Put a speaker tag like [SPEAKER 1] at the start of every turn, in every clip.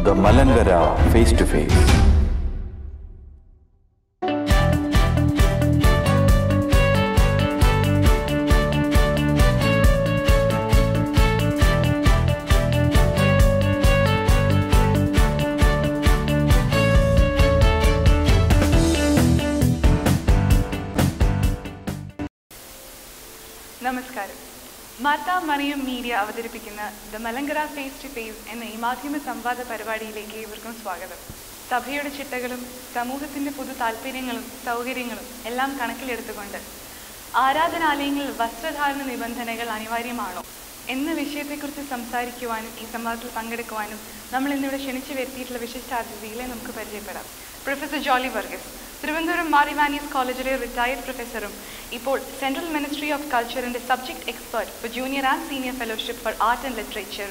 [SPEAKER 1] The Malankara Face to Face.
[SPEAKER 2] നമസ്കാരം. Martha Mariam media അവതരിപ്പിക്കുന്ന the Malankara face to face എന്ന ഈ മാധ്യമ സംവാദ പരിപാടിയിലേക്ക് ഏവർക്കും സ്വാഗതം. സഭയുടെ ചിട്ടകളും സമൂഹത്തിൻ്റെ പൊതു താല്പര്യങ്ങളും സൗകര്യങ്ങളും എല്ലാം കണക്കിലെടുത്തുകൊണ്ട് ആരാധനാലയങ്ങളിൽ വസ്ത്രധാരണ നിബന്ധനകൾ അനിവാര്യമാണോ എന്ന വിഷയത്തെക്കുറിച്ച് സംസാരിക്കുവാനും ഈ സംവാദത്തിൽ പങ്കെടുക്കുവാനും നമ്മൾ ഇന്നിവിടെ ക്ഷണിച്ചു വരുത്തിയിട്ടുള്ള വിശിഷ്ടാതിഥികളെ നമുക്ക് പരിചയപ്പെടാം. പ്രൊഫസർ ജോളി വർഗീസ്, തിരുവനന്തപുരം മാർ ഇവാനിയസ് കോളേജിലെ റിട്ടയർഡ് പ്രൊഫസറും ഇപ്പോൾ സെൻട്രൽ മിനിസ്ട്രി ഓഫ് കൾച്ചറിൻ്റെ subject expert for junior and senior fellowship for art and literature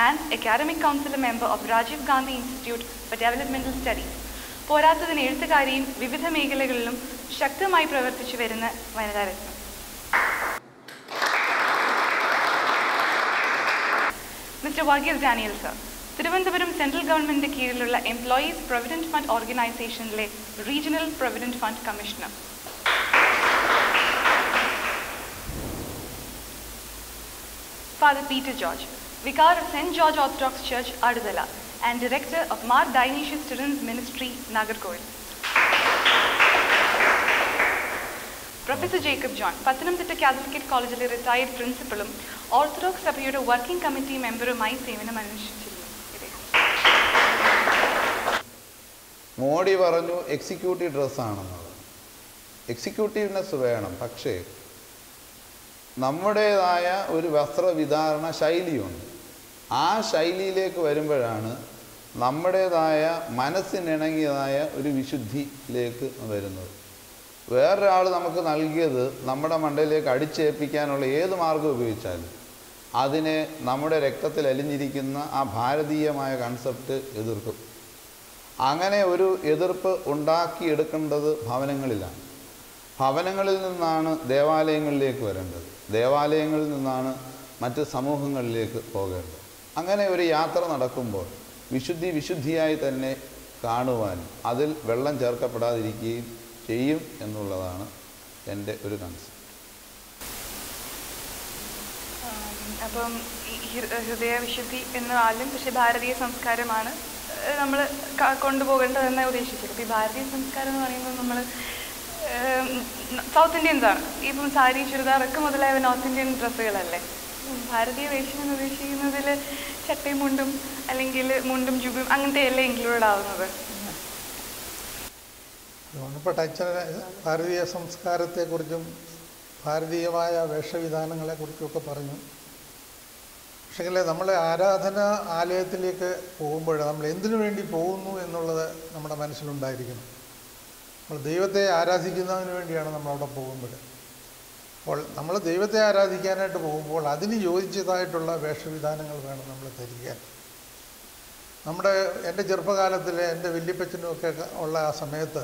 [SPEAKER 2] and academic council member of Rajiv Gandhi institute for developmental studies. പോരാത്തതിന് എഴുത്തുകാരിയും വിവിധ മേഖലകളിലും ശക്തമായി പ്രവർത്തിച്ചു വരുന്ന വനിതാരത്നം. Mister Varghese Daniel sir, Thiruvananthapuram central ഗവൺമെൻറ്റിൻ്റെ കീഴിലുള്ള എംപ്ലോയീസ് പ്രൊവിഡൻറ്റ് ഫണ്ട് ഓർഗനൈസേഷനിലെ regional provident fund commissioner. Father Peter George, vicar of cent George orthodox church Aduthala and director of Mar Dionysius students ministry Nagercoil. Professor Jacob John, Pathanamthitta catholic കോളേജിലെ റിട്ടയർഡ് പ്രിൻസിപ്പളും ഓർത്തഡോക്സ് സഭയുടെ working committee മെമ്പറുമായി സേവനമനുഷ്ഠിച്ചിരുന്നു.
[SPEAKER 3] മോഡി പറഞ്ഞു executive ഡ്രസ്സാണെന്നത്. എക്സിക്യൂട്ടീവ്നെസ് വേണം, പക്ഷേ നമ്മുടേതായ ഒരു വസ്ത്രവിധാരണ ശൈലിയുണ്ട്. ആ ശൈലിയിലേക്ക് വരുമ്പോഴാണ് നമ്മുടേതായ മനസ്സിനിണങ്ങിയതായ ഒരു വിശുദ്ധിയിലേക്ക് വരുന്നത്. വേറൊരാൾ നമുക്ക് നൽകിയത് നമ്മുടെ മണ്ടയിലേക്ക് അടിച്ചേൽപ്പിക്കാനുള്ള ഏത് മാർഗം ഉപയോഗിച്ചാലും അതിനെ നമ്മുടെ രക്തത്തിൽ അലിഞ്ഞിരിക്കുന്ന ആ ഭാരതീയമായ കൺസെപ്റ്റ് എതിർക്കും. അങ്ങനെ ഒരു എതിർപ്പ് ഉണ്ടാക്കിയെടുക്കേണ്ടത് ഭവനങ്ങളിലാണ്. ഭവനങ്ങളിൽ നിന്നാണ് ദേവാലയങ്ങളിലേക്ക് വരേണ്ടത്. ദേവാലയങ്ങളിൽ നിന്നാണ് മറ്റ് സമൂഹങ്ങളിലേക്ക് പോകേണ്ടത്. അങ്ങനെ ഒരു യാത്ര നടക്കുമ്പോൾ വിശുദ്ധിയായി തന്നെ കാണുവാനും അതിൽ വെള്ളം ചേർക്കപ്പെടാതിരിക്കുകയും ചെയ്യും എന്നുള്ളതാണ് എൻ്റെ ഒരു കൺസെപ്റ്റ്.
[SPEAKER 2] അപ്പം ഹൃദയവിശുദ്ധി എന്നാലും പക്ഷേ ഭാരതീയ സംസ്കാരമാണ് നമ്മൾ കൊണ്ടുപോകേണ്ടതെന്ന് ഉദ്ദേശിച്ചത്. ഈ ഭാരതീയ സംസ്കാരം എന്ന് പറയുമ്പോൾ നമ്മൾ സൗത്ത് ഇന്ത്യൻസാണ്. ഇപ്പം സാരി, ചുരിദാറൊക്കെ മുതലായ നോർത്ത് ഇന്ത്യൻ ഡ്രസ്സുകളല്ലേ. ഭാരതീയ വേഷം എന്ന് ഉദ്ദേശിക്കുന്നതിൽ ചട്ടയും മുണ്ടും അല്ലെങ്കിൽ മുണ്ടും ജുബും അങ്ങനത്തെ അല്ലേ ഇൻക്ലൂഡ് ആവുന്നത്?
[SPEAKER 4] ബഹുമാനപ്പെട്ട അച്ഛനെ ഭാരതീയ സംസ്കാരത്തെക്കുറിച്ചും ഭാരതീയമായ വേഷവിധാനങ്ങളെക്കുറിച്ചുമൊക്കെ പറഞ്ഞു. പക്ഷേ നമ്മളെ ആരാധന ആലയത്തിലേക്ക് പോകുമ്പോൾ നമ്മൾ എന്തിനു വേണ്ടി പോകുന്നു എന്നുള്ളത് നമ്മുടെ മനസ്സിലുണ്ടായിരിക്കണം. നമ്മൾ ദൈവത്തെ ആരാധിക്കുന്നതിന് വേണ്ടിയാണ് നമ്മളവിടെ പോകുമ്പോൾ. അപ്പോൾ നമ്മൾ ദൈവത്തെ ആരാധിക്കാനായിട്ട് പോകുമ്പോൾ അതിന് യോജിച്ചതായിട്ടുള്ള വേഷവിധാനങ്ങൾ വേണം നമ്മൾ ധരിക്കാൻ. എൻ്റെ ചെറുപ്പകാലത്തിൽ എൻ്റെ വല്യപ്പച്ചനുമൊക്കെ ഉള്ള ആ സമയത്ത്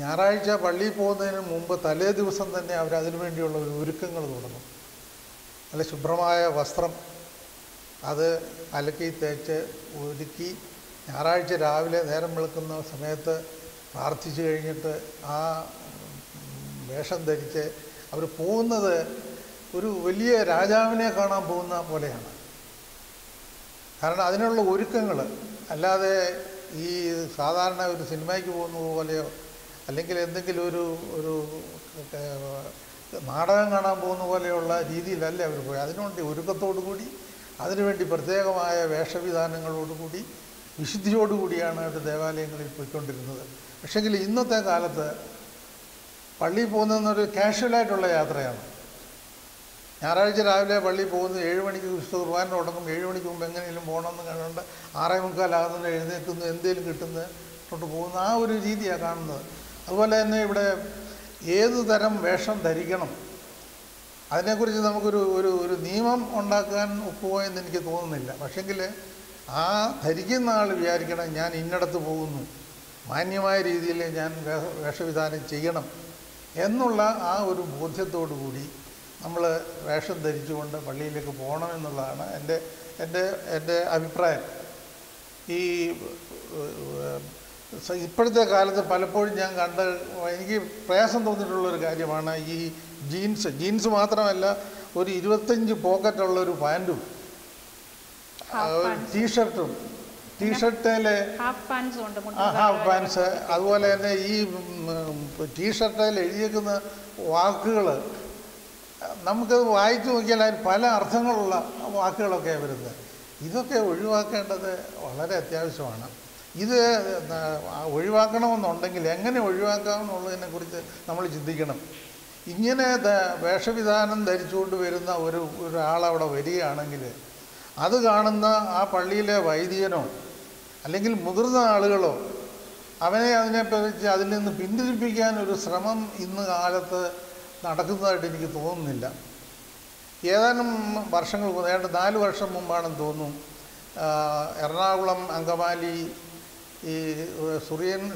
[SPEAKER 4] ഞായറാഴ്ച പള്ളിയിൽ പോകുന്നതിന് മുമ്പ് തലേ ദിവസം തന്നെ അവരതിനു വേണ്ടിയുള്ള ഒരുക്കങ്ങൾ തുടങ്ങും. നല്ല ശുഭ്രമായ വസ്ത്രം അത് അലക്കി തേച്ച് ഒരുക്കി ഞായറാഴ്ച രാവിലെ നേരം വെളുക്കുന്ന സമയത്ത് പ്രാർത്ഥിച്ചു കഴിഞ്ഞിട്ട് ആ വേഷം ധരിച്ച് അവർ പോകുന്നത് ഒരു വലിയ രാജാവിനെ കാണാൻ പോകുന്ന പോലെയാണ്. കാരണം അതിനുള്ള ഒരുക്കങ്ങൾ അല്ലാതെ ഈ സാധാരണ ഒരു സിനിമയ്ക്ക് പോകുന്നത് പോലെയോ അല്ലെങ്കിൽ എന്തെങ്കിലും ഒരു നാടകം കാണാൻ പോകുന്ന പോലെയുള്ള രീതിയിലല്ല അവർ പോയി. അതിനുവേണ്ടി ഒരുക്കത്തോടു കൂടി അതിനുവേണ്ടി പ്രത്യേകമായ വേഷവിധാനങ്ങളോടുകൂടി വിശുദ്ധിയോടുകൂടിയാണ് അവർ ദേവാലയങ്ങളിൽ പോയിക്കൊണ്ടിരുന്നത്. പക്ഷേങ്കിൽ ഇന്നത്തെ കാലത്ത് പള്ളിയിൽ പോകുന്നതെന്നൊരു കാഷ്വലായിട്ടുള്ള യാത്രയാണ്. ഞായറാഴ്ച രാവിലെ പള്ളിയിൽ പോകുന്നത് 7 മണിക്ക് വിശുദ്ധ കുർബാന തുടങ്ങും. 7 മണിക്ക് മുമ്പ് എങ്ങനെയും പോകണമെന്ന് കണ്ടുകൊണ്ട് 6:45 എഴുന്നേൽക്കുന്നു, എന്തെങ്കിലും കിട്ടുന്നത് കൊണ്ട് പോകുന്ന ആ ഒരു രീതിയാണ് കാണുന്നത്. അതുപോലെ തന്നെ ഇവിടെ ഏതു തരം വേഷം ധരിക്കണം അതിനെക്കുറിച്ച് നമുക്കൊരു ഒരു നിയമം ഉണ്ടാക്കാൻ ഒക്കുമോയെന്ന് എനിക്ക് തോന്നുന്നില്ല. പക്ഷെങ്കിൽ ആ ധരിക്കുന്ന ആൾ വിചാരിക്കണം ഞാൻ ഇന്നടത്ത് പോകുന്നു, മാന്യമായ രീതിയിൽ ഞാൻ വേഷവിധാനം ചെയ്യണം എന്നുള്ള ആ ഒരു ബോധ്യത്തോടു കൂടി നമ്മൾ വേഷം ധരിച്ചുകൊണ്ട് പള്ളിയിലേക്ക് പോകണമെന്നുള്ളതാണ് എൻ്റെ അഭിപ്രായം. ഈ ഇപ്പോഴത്തെ കാലത്ത് പലപ്പോഴും ഞാൻ എനിക്ക് പ്രയാസം തോന്നിയിട്ടുള്ളൊരു കാര്യമാണ് ഈ ജീൻസ് മാത്രമല്ല, ഒരു 25 പോക്കറ്റുള്ളൊരു പാൻറ്റും ടീഷർട്ടും, ടീഷർട്ടിലെ ഹാഫ് പാൻസ്, അതുപോലെ തന്നെ ഈ ടീഷർട്ടിൽ എഴുതിയേക്കുന്ന വാക്കുകൾ നമുക്കത് വായിച്ചു നോക്കിയാൽ അതിന് പല അർത്ഥങ്ങളുള്ള വാക്കുകളൊക്കെയാണ് വരുന്നത്. ഇതൊക്കെ ഒഴിവാക്കേണ്ടത് വളരെ അത്യാവശ്യമാണ്. ഇത് ഒഴിവാക്കണമെന്നുണ്ടെങ്കിൽ എങ്ങനെ ഒഴിവാക്കാമെന്നുള്ളതിനെക്കുറിച്ച് നമ്മൾ ചിന്തിക്കണം. ഇങ്ങനെ വേഷവിധാനം ധരിച്ചുകൊണ്ട് വരുന്ന ഒരാളവിടെ വരികയാണെങ്കിൽ അത് കാണുന്ന ആ പള്ളിയിലെ വൈദികനോ അല്ലെങ്കിൽ മുതിർന്ന ആളുകളോ അവനെ അതിനെപ്പറ്റി അതിൽ നിന്ന് പിന്തിരിപ്പിക്കാൻ ഒരു ശ്രമം ഇന്ന് കാലത്ത് നടക്കുന്നതായിട്ട് എനിക്ക് തോന്നുന്നില്ല. ഏതാനും വർഷങ്ങൾ, ഏതാണ്ട് 4 വർഷം മുമ്പാണെന്ന് തോന്നുന്നു, എറണാകുളം അങ്കമാലി ഈ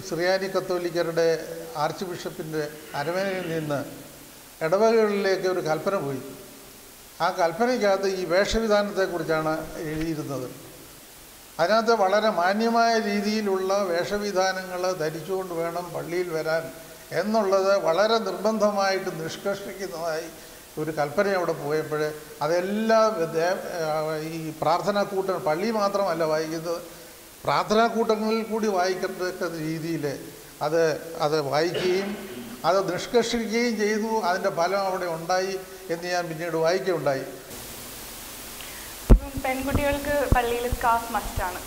[SPEAKER 4] സുറിയാനി കത്തോലിക്കരുടെ ആർച്ച് ബിഷപ്പിൻ്റെ അരമനയിൽ നിന്ന് ഇടവകകളിലേക്ക് ഒരു കൽപ്പന പോയി. ആ കൽപ്പനയ്ക്കകത്ത് ഈ വേഷവിധാനത്തെക്കുറിച്ചാണ് എഴുതിയിരുന്നത്. അതിനകത്ത് വളരെ മാന്യമായ രീതിയിലുള്ള വേഷവിധാനങ്ങൾ ധരിച്ചുകൊണ്ട് വേണം പള്ളിയിൽ വരാൻ എന്നുള്ളത് വളരെ നിർബന്ധമായിട്ട് നിഷ്കർഷിക്കുന്നതായി ഒരു കൽപ്പന അവിടെ പോയപ്പോൾ അതെല്ലാം ഈ പ്രാർത്ഥനാക്കൂട്ടം, പള്ളി മാത്രമല്ല വായിക്കുന്നത്, പ്രാർത്ഥനാക്കൂട്ടങ്ങളിൽ കൂടി വായിക്കത്തക്ക രീതിയിൽ അത് വായിക്കുകയും അത് നിഷ്കർഷിക്കുകയും ചെയ്തു. അതിൻ്റെ ഫലം അവിടെ ഉണ്ടായി എന്ന് ഞാൻ പിന്നീട് വായിക്കുകയുണ്ടായി.
[SPEAKER 2] പെൺകുട്ടികൾക്ക് പള്ളിയിൽ സ്കാർഫ് മസ്റ്റാണ്.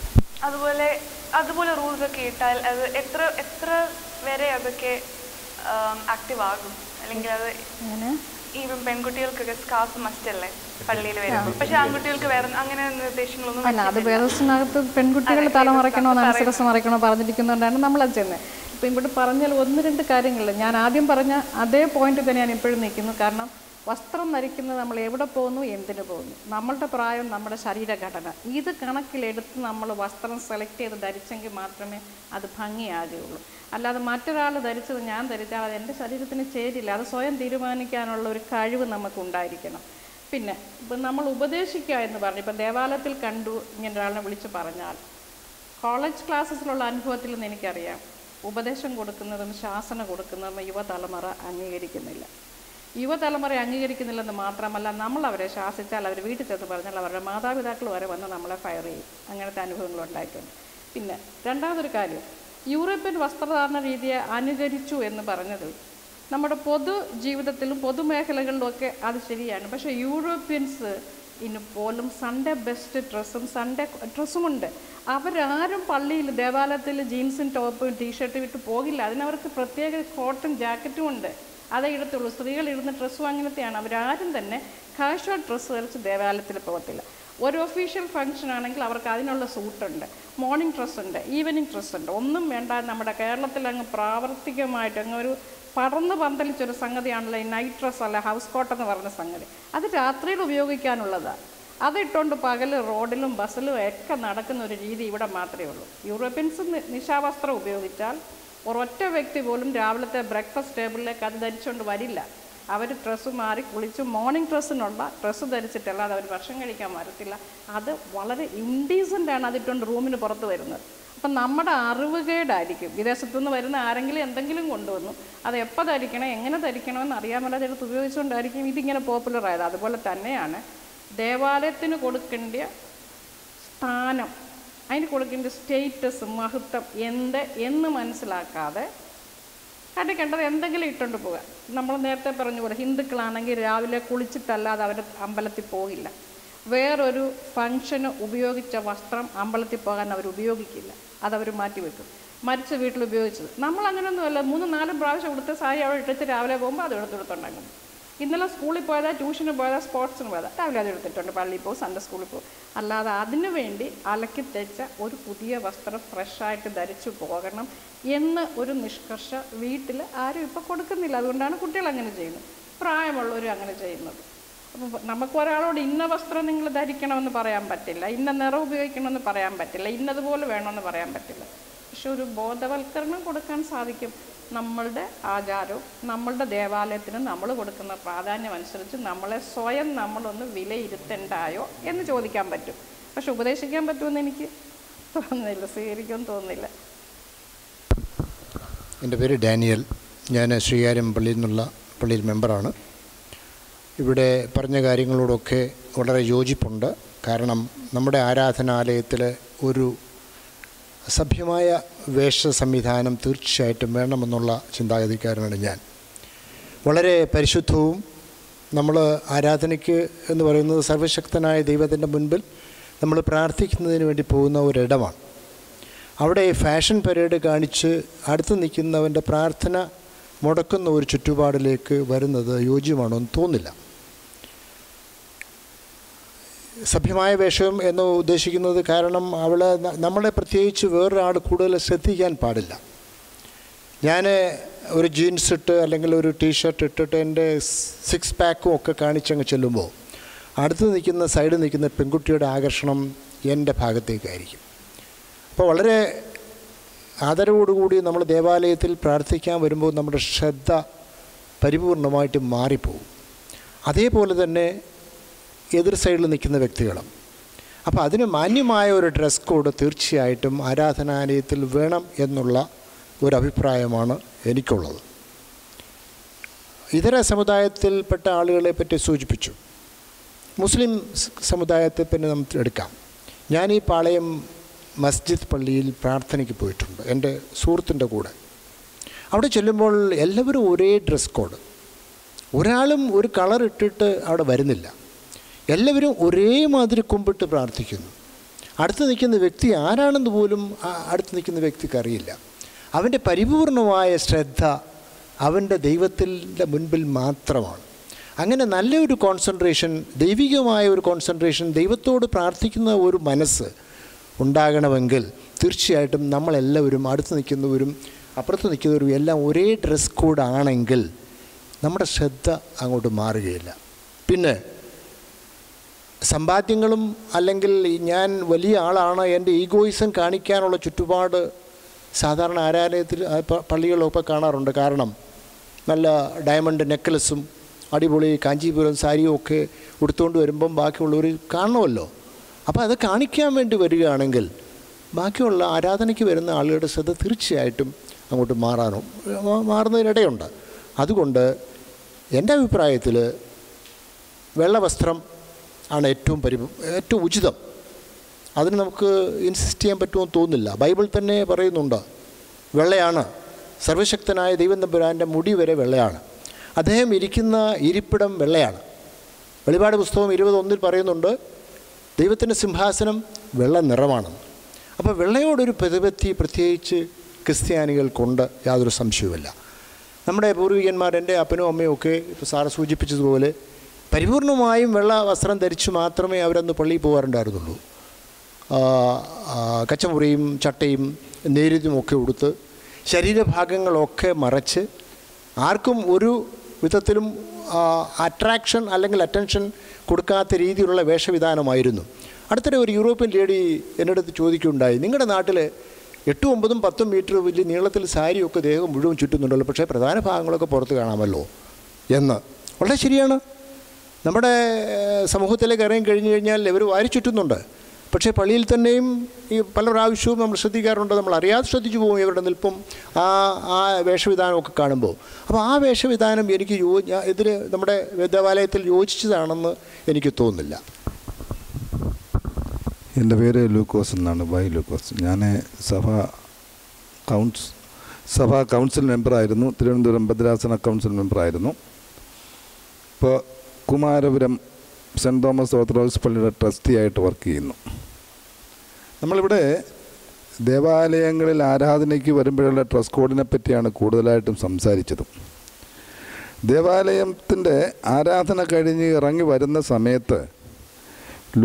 [SPEAKER 2] അതുപോലെ റൂൾസ് ഒക്കെ ഇട്ടാൽ അത് എത്ര വരെ അതൊക്കെ ആക്റ്റീവ് ആകും? അല്ലെങ്കിൽ അത് ഈവൻ പെൺകുട്ടികൾക്കൊക്കെ സ്കാർഫ് മസ്റ്റ് അല്ലേ പള്ളിയിൽ വരുമ്പോൾ? പക്ഷെ ആൺകുട്ടികൾക്ക് വേറെ അങ്ങനെ നിർദ്ദേശങ്ങളൊന്നും
[SPEAKER 5] അല്ല. അത് വേദത്തിനകത്ത് പെൺകുട്ടികൾ തലമറയ്ക്കണോ മനസ്സിലസം മറയ്ക്കണോ പറഞ്ഞിരിക്കുന്നതുകൊണ്ടാണ് നമ്മളത് ചെയ്യുന്നത്. ഇപ്പം ഇവിടെ പറഞ്ഞാൽ 1-2 കാര്യങ്ങളിൽ ഞാൻ ആദ്യം പറഞ്ഞ അതേ പോയിന്റ് തന്നെ ഞാൻ ഇപ്പോഴും നിൽക്കുന്നു. കാരണം വസ്ത്രം ധരിക്കുന്നത് നമ്മൾ എവിടെ പോകുന്നു, എന്തിനു പോകുന്നു, നമ്മളുടെ പ്രായം, നമ്മുടെ ശരീരഘടന, ഇത് കണക്കിലെടുത്ത് നമ്മൾ വസ്ത്രം സെലക്ട് ചെയ്ത് ധരിച്ചെങ്കിൽ മാത്രമേ അത് ഭംഗിയാകുകയുള്ളൂ. അല്ലാതെ മറ്റൊരാൾ ധരിച്ചത് ഞാൻ ധരിച്ചാൽ അത് എൻ്റെ ശരീരത്തിന് ചേരില്ല. അത് സ്വയം തീരുമാനിക്കാനുള്ള ഒരു കഴിവ് നമുക്കുണ്ടായിരിക്കണം. പിന്നെ ഇപ്പം നമ്മൾ ഉപദേശിക്കുക എന്ന് പറഞ്ഞു, ഇപ്പം ദേവാലയത്തിൽ കണ്ടു ഇങ്ങനെ ഒരാളിനെ വിളിച്ച് പറഞ്ഞാൽ, കോളേജ് ക്ലാസ്സിലുള്ള അനുഭവത്തിൽ നിന്ന് എനിക്കറിയാം, ഉപദേശം കൊടുക്കുന്നതും ശാസന കൊടുക്കുന്നതും യുവതലമുറ അംഗീകരിക്കുന്നില്ല. യുവതലമുറ അംഗീകരിക്കുന്നില്ലെന്ന് മാത്രമല്ല, നമ്മളവരെ ശാസിച്ചാൽ അവർ വീട്ടിൽ ചെന്ന് പറഞ്ഞാൽ അവരുടെ മാതാപിതാക്കൾ വരെ വന്ന് നമ്മളെ ഫയർ ചെയ്യും. അങ്ങനത്തെ അനുഭവങ്ങളുണ്ടായിട്ടുണ്ട്. പിന്നെ രണ്ടാമതൊരു കാര്യം, യൂറോപ്യൻ വസ്ത്രധാരണ രീതിയെ അനുകരിച്ചു എന്ന് പറഞ്ഞത് നമ്മുടെ പൊതു ജീവിതത്തിലും പൊതുമേഖലകളിലുമൊക്കെ അത് ശരിയാണ്. പക്ഷേ യൂറോപ്യൻസ് ഇന്ന് പോലും സൺഡേ ബെസ്റ്റ് ഡ്രസ്സുമുണ്ട്. അവരാരും പള്ളിയിൽ ദേവാലയത്തിൽ ജീൻസും ടോപ്പും ടീഷർട്ടും ഇട്ട് പോകില്ല. അതിനവർക്ക് പ്രത്യേക കോട്ടൺ ജാക്കറ്റും ഉണ്ട്, അതേ ഇടത്തുള്ളൂ. സ്ത്രീകൾ ഇടുന്ന ഡ്രസ്സും അങ്ങനത്തെയാണ്. അവരാരും തന്നെ കാഷ്വൽ ഡ്രസ്സ് ധരിച്ച് ദേവാലയത്തിൽ പോകത്തില്ല. ഒരു ഒഫീഷ്യൽ ഫംഗ്ഷൻ ആണെങ്കിൽ അവർക്ക് അതിനുള്ള സൂട്ടുണ്ട്, മോർണിംഗ് ഡ്രസ്സുണ്ട്, ഈവനിങ് ഡ്രസ്സുണ്ട്. ഒന്നും വേണ്ട. നമ്മുടെ കേരളത്തിൽ അങ്ങ് പ്രാവർത്തികമായിട്ട് അങ്ങ് ഒരു പടർന്ന് പന്തലിച്ചൊരു സംഗതിയാണല്ലോ ഈ നൈറ്റ് ഡ്രസ്സ്, അല്ല ഹൗസ് കോട്ട് എന്ന് പറഞ്ഞ സംഗതി. അത് രാത്രിയിൽ ഉപയോഗിക്കാനുള്ളതാണ്. അതിട്ടുകൊണ്ട് പകൽ റോഡിലും ബസ്സിലും ഒക്കെ നടക്കുന്ന ഒരു രീതി ഇവിടെ മാത്രമേ ഉള്ളൂ. യൂറോപ്യൻസ് നിശാവസ്ത്രം ഉപയോഗിച്ചാൽ ഒരൊറ്റ വ്യക്തി പോലും രാവിലത്തെ ബ്രേക്ക്ഫാസ്റ്റ് ടേബിളിലേക്ക് അത് ധരിച്ചുകൊണ്ട് വരില്ല. അവർ ഡ്രസ്സ് മാറി കുളിച്ച് മോർണിംഗ് ഡ്രസ്സിനുള്ള ഡ്രസ്സ് ധരിച്ചിട്ടല്ലാതെ അവർ ഭക്ഷണം കഴിക്കാൻ വരത്തില്ല. അത് വളരെ ഇൻഡീസൻ്റാണ് അതിട്ടുകൊണ്ട് റൂമിന് പുറത്ത് വരുന്നത്. അപ്പം നമ്മുടെ അറിവുകേടായിരിക്കും. വിദേശത്തുനിന്ന് വരുന്ന ആരെങ്കിലും എന്തെങ്കിലും കൊണ്ടുവന്നു, അത് എപ്പോൾ ധരിക്കണം, എങ്ങനെ ധരിക്കണമെന്ന് അറിയാൻ മേലാതെ എടുത്ത് ഉപയോഗിച്ചുകൊണ്ടായിരിക്കും ഇതിങ്ങനെ പോപ്പുലറായത്. അതുപോലെ തന്നെയാണ് ദേവാലയത്തിന് കൊടുക്കേണ്ട സ്ഥാനം, അതിന് കൊടുക്കേണ്ട സ്റ്റേറ്റസ്, മഹത്വം എന്ന് മനസ്സിലാക്കാതെ കണ്ടിക്കേണ്ടത് എന്തെങ്കിലും ഇട്ടുകൊണ്ട് പോവുക. നമ്മൾ നേരത്തെ പറഞ്ഞ പോലെ ഹിന്ദുക്കളാണെങ്കിൽ രാവിലെ കുളിച്ചിട്ടല്ലാതെ അവർ അമ്പലത്തിൽ പോകില്ല. വേറൊരു ഫംഗ്ഷന് ഉപയോഗിച്ച വസ്ത്രം അമ്പലത്തിൽ പോകാൻ അവർ ഉപയോഗിക്കില്ല, അതവർ മാറ്റിവെക്കും. മരിച്ച വീട്ടിൽ ഉപയോഗിച്ചത് നമ്മളങ്ങനെയൊന്നുമല്ല. 3-4 പ്രാവശ്യം കൊടുത്ത സാരി അവിടെ ഇട്ടിട്ട് രാവിലെ പോകുമ്പോൾ അത് എടുത്തെടുത്തുണ്ടാകും. ഇന്നലെ സ്കൂളിൽ പോയതാ, ട്യൂഷന് പോയതാ, സ്പോർട്സിന് പോയതാ, രാവിലെ അത് എടുത്തിട്ടുണ്ട്. പള്ളിയിൽ പോകും, സൺഡേ സ്കൂളിൽ പോകും. അല്ലാതെ അതിനു വേണ്ടി അലക്കി തെച്ച ഒരു പുതിയ വസ്ത്രം ഫ്രഷായിട്ട് ധരിച്ചു പോകണം എന്ന് ഒരു നിഷ്കർഷ വീട്ടിൽ ആരും ഇപ്പോൾ കൊടുക്കുന്നില്ല. അതുകൊണ്ടാണ് കുട്ടികൾ അങ്ങനെ ചെയ്യുന്നത്, പ്രായമുള്ളവരും അങ്ങനെ ചെയ്യുന്നത്. അപ്പോൾ നമുക്ക് ഒരാളോട് ഇന്ന വസ്ത്രം നിങ്ങൾ ധരിക്കണമെന്ന് പറയാൻ പറ്റില്ല, ഇന്ന നിറം ഉപയോഗിക്കണമെന്ന് പറയാൻ പറ്റില്ല, ഇന്നതുപോലെ വേണമെന്ന് പറയാൻ പറ്റില്ല. പക്ഷെ ഒരു ബോധവൽക്കരണം കൊടുക്കാൻ സാധിക്കും. നമ്മളുടെ ആചാരവും നമ്മളുടെ ദേവാലയത്തിന് നമ്മൾ കൊടുക്കുന്ന പ്രാധാന്യം അനുസരിച്ച് നമ്മളൊന്ന് വിലയിരുത്തേണ്ടായോ എന്ന് ചോദിക്കാൻ പറ്റും. പക്ഷെ ഉപദേശിക്കാൻ പറ്റുമെന്ന് എനിക്ക് തോന്നുന്നില്ല, സ്വീകരിക്കുമെന്ന് തോന്നുന്നില്ല.
[SPEAKER 6] എൻ്റെ പേര് ഡാനിയൽ. ഞാൻ ശ്രീകാര്യം പള്ളിയിൽ മെമ്പറാണ്. ഇവിടെ പറഞ്ഞ കാര്യങ്ങളോടൊക്കെ വളരെ യോജിപ്പുണ്ട്. കാരണം നമ്മുടെ ആരാധനാലയത്തിൽ ഒരു സഭ്യമായ വേഷ സംവിധാനം തീർച്ചയായിട്ടും വേണമെന്നുള്ള ചിന്താഗതിക്കാരനാണ് ഞാൻ. വളരെ പരിശുദ്ധവും, നമ്മൾ ആരാധനയ്ക്ക് എന്ന് പറയുന്നത് സർവശക്തനായ ദൈവത്തിൻ്റെ മുൻപിൽ നമ്മൾ പ്രാർത്ഥിക്കുന്നതിന് വേണ്ടി പോകുന്ന ഒരിടമാണ്. അവിടെ ഫാഷൻ പരേഡ് കാണിച്ച് അടുത്ത് നിൽക്കുന്നവൻ്റെ പ്രാർത്ഥന മുടക്കുന്ന ഒരു ചുറ്റുപാടിലേക്ക് വരുന്നത് യോജ്യമാണോ എന്ന് തോന്നില്ല. സഭ്യമായ വേഷം എന്ന് ഉദ്ദേശിക്കുന്നത് കാരണം നമ്മളെ പ്രത്യേകിച്ച് വേറൊരാൾ കൂടുതൽ ശ്രദ്ധിക്കാൻ പാടില്ല. ഞാൻ ഒരു ജീൻസ് ഇട്ട് അല്ലെങ്കിൽ ഒരു ടീഷർട്ട് ഇട്ടിട്ട് എൻ്റെ 6 പാക്കും ഒക്കെ കാണിച്ചങ്ങ് ചെല്ലുമ്പോൾ അടുത്ത് നിൽക്കുന്ന സൈഡിൽ നിൽക്കുന്ന പെൺകുട്ടിയുടെ ആകർഷണം എൻ്റെ ഭാഗത്തേക്കായിരിക്കും. അപ്പോൾ വളരെ ആദരവോടുകൂടി നമ്മൾ ദേവാലയത്തിൽ പ്രാർത്ഥിക്കാൻ വരുമ്പോൾ നമ്മുടെ ശ്രദ്ധ പരിപൂർണമായിട്ട് മാറിപ്പോകും. അതേപോലെ തന്നെ എതിർ സൈഡിൽ നിൽക്കുന്ന വ്യക്തികളും. അപ്പോൾ അതിന് മാന്യമായ ഒരു ഡ്രസ് കോഡ് തീർച്ചയായിട്ടും ആരാധനാലയത്തിൽ വേണം എന്നുള്ള ഒരു അഭിപ്രായമാണ് എനിക്കുള്ളത്. ഇതര സമുദായത്തിൽപ്പെട്ട ആളുകളെ പറ്റി സൂചിപ്പിച്ചു. മുസ്ലിം സമുദായത്തെ പിന്നെ നമുക്ക് എടുക്കാം. ഞാൻ ഈ പാളയം മസ്ജിദ് പള്ളിയിൽ പ്രാർത്ഥനയ്ക്ക് പോയിട്ടുണ്ട് എൻ്റെ സുഹൃത്തിൻ്റെ കൂടെ. അവിടെ ചെല്ലുമ്പോൾ എല്ലാവരും ഒരേ ഡ്രസ് കോഡ്, ഒരാളും ഒരു കളർ ഇട്ടിട്ട് അവിടെ വരുന്നില്ല. എല്ലാവരും ഒരേമാതിരി കുമ്പിട്ട് പ്രാർത്ഥിക്കുന്നു. അടുത്ത് നിൽക്കുന്ന വ്യക്തി ആരാണെന്ന് പോലും അടുത്ത് നിൽക്കുന്ന വ്യക്തിക്ക് അറിയില്ല. അവൻ്റെ പരിപൂർണമായ ശ്രദ്ധ അവൻ്റെ ദൈവത്തിൻ്റെ മുൻപിൽ മാത്രമാണ്. അങ്ങനെ നല്ലൊരു കോൺസെൻട്രേഷൻ, ദൈവികമായ ഒരു കോൺസെൻട്രേഷൻ, ദൈവത്തോട് പ്രാർത്ഥിക്കുന്ന ഒരു മനസ്സ് ഉണ്ടാകണമെങ്കിൽ തീർച്ചയായിട്ടും നമ്മളെല്ലാവരും അടുത്ത് നിൽക്കുന്നവരും അപ്പുറത്ത് നിൽക്കുന്നവരും എല്ലാം ഒരേ ഡ്രസ് കോഡ് ആണെങ്കിൽ നമ്മുടെ ശ്രദ്ധ അങ്ങോട്ട് മാറുകയില്ല. പിന്നെ സമ്പാദ്യങ്ങളും അല്ലെങ്കിൽ ഞാൻ വലിയ ആളാണ്, എൻ്റെ ഈഗോയിസം കാണിക്കാനുള്ള ചുറ്റുപാട് സാധാരണ ആരാധനത്തിൽ പള്ളികളൊക്കെ കാണാറുണ്ട്. കാരണം നല്ല ഡയമണ്ട് നെക്ലസും അടിപൊളി കാഞ്ചീപുരം സാരിയും ഒക്കെ ഉടുത്തുകൊണ്ട് വരുമ്പം ബാക്കിയുള്ളവർ കാണണമല്ലോ. അപ്പോൾ അത് കാണിക്കാൻ വേണ്ടി വരികയാണെങ്കിൽ ബാക്കിയുള്ള ആരാധനയ്ക്ക് വരുന്ന ആളുകളുടെ ശ്രദ്ധ തീർച്ചയായിട്ടും അങ്ങോട്ട് മാറുന്നതിനിടയുണ്ട്. അതുകൊണ്ട് എൻ്റെ അഭിപ്രായത്തിൽ വെള്ളവസ്ത്രം ആണ് ഏറ്റവും ഉചിതം. അതിന് നമുക്ക് ഇൻസിസ്റ്റ് ചെയ്യാൻ പറ്റുമെന്ന് തോന്നുന്നില്ല. ബൈബിൾ തന്നെ പറയുന്നുണ്ട്, വെള്ളയാണ്, സർവശക്തനായ ദൈവം തമ്പുരാൻ്റെ മുടി വരെ വെള്ളയാണ്, അദ്ദേഹം ഇരിക്കുന്ന ഇരിപ്പിടം വെള്ളയാണ്. വെളിപാട് പുസ്തകം 21 പറയുന്നുണ്ട് ദൈവത്തിൻ്റെ സിംഹാസനം വെള്ള നിറമാണെന്ന്. അപ്പോൾ വെള്ളയോടൊരു പ്രതിപത്തി പ്രത്യേകിച്ച് ക്രിസ്ത്യാനികൾക്കുണ്ട്, യാതൊരു സംശയവുമില്ല. നമ്മുടെ പൂർവികന്മാർ, എൻ്റെ അപ്പനും അമ്മയും ഒക്കെ ഇപ്പോൾ സാറ് സൂചിപ്പിച്ചതുപോലെ പരിപൂർണമായും വെള്ള വസ്ത്രം ധരിച്ച് മാത്രമേ അവരന്ന് പള്ളിയിൽ പോകാറുണ്ടായിരുന്നുള്ളൂ. കച്ചമുറിയും ചട്ടയും നേരിതുമൊക്കെ ഉടുത്ത് ശരീരഭാഗങ്ങളൊക്കെ മറച്ച് ആർക്കും ഒരു വിധത്തിലും അട്രാക്ഷൻ അല്ലെങ്കിൽ അറ്റൻഷൻ കൊടുക്കാത്ത രീതിയിലുള്ള വേഷവിധാനമായിരുന്നു. അടുത്തിടെ ഒരു യൂറോപ്യൻ ലേഡി എൻ്റെ അടുത്ത് ചോദിക്കുകയുണ്ടായി, നിങ്ങളുടെ നാട്ടിൽ 8, 9, 10 മീറ്റർ വലിയ നീളത്തിൽ സാരിയൊക്കെ ദേഹം മുഴുവൻ ചുറ്റുന്നുണ്ടല്ലോ, പക്ഷേ പ്രധാന ഭാഗങ്ങളൊക്കെ പുറത്ത് കാണാമല്ലോ എന്ന്. വളരെ ശരിയാണ്. നമ്മുടെ സമൂഹത്തിലേക്ക് ഇറങ്ങി കഴിഞ്ഞു കഴിഞ്ഞാൽ ഇവർ വാരി ചുറ്റുന്നുണ്ട്. പക്ഷേ പള്ളിയിൽ തന്നെയും ഈ പല പ്രാവശ്യവും നമ്മൾ ശ്രദ്ധിക്കാറുണ്ട്, നമ്മൾ അറിയാതെ ശ്രദ്ധിച്ചു പോകും ഇവരുടെ നിൽപ്പും ആ വേഷവിധാനമൊക്കെ കാണുമ്പോൾ. അപ്പോൾ ആ വേഷവിധാനം എനിക്ക് ഇതിന് നമ്മുടെ ദേവാലയത്തിൽ യോജിച്ചതാണെന്ന് എനിക്ക് തോന്നുന്നില്ല.
[SPEAKER 7] എൻ്റെ പേര് ലൂക്കോസ് എന്നാണ്, ബൈ ലൂക്കോസ്. ഞാൻ സഭാ കൗൺസിൽ മെമ്പറായിരുന്നു, തിരുവനന്തപുരം ഭദ്രാസന കൗൺസിൽ മെമ്പറായിരുന്നു. ഇപ്പോൾ കുമാരപുരം സെൻറ്റ് തോമസ് ഓർത്തഡോക്സ് പള്ളിയുടെ ട്രസ്റ്റിയായിട്ട് വർക്ക് ചെയ്യുന്നു. നമ്മളിവിടെ ദേവാലയങ്ങളിൽ ആരാധനയ്ക്ക് വരുമ്പോഴുള്ള ഡ്രസ് കോഡിനെ പറ്റിയാണ് കൂടുതലായിട്ടും സംസാരിച്ചത്. ദേവാലയത്തിൻ്റെ ആരാധന കഴിഞ്ഞ് ഇറങ്ങി വരുന്ന സമയത്ത്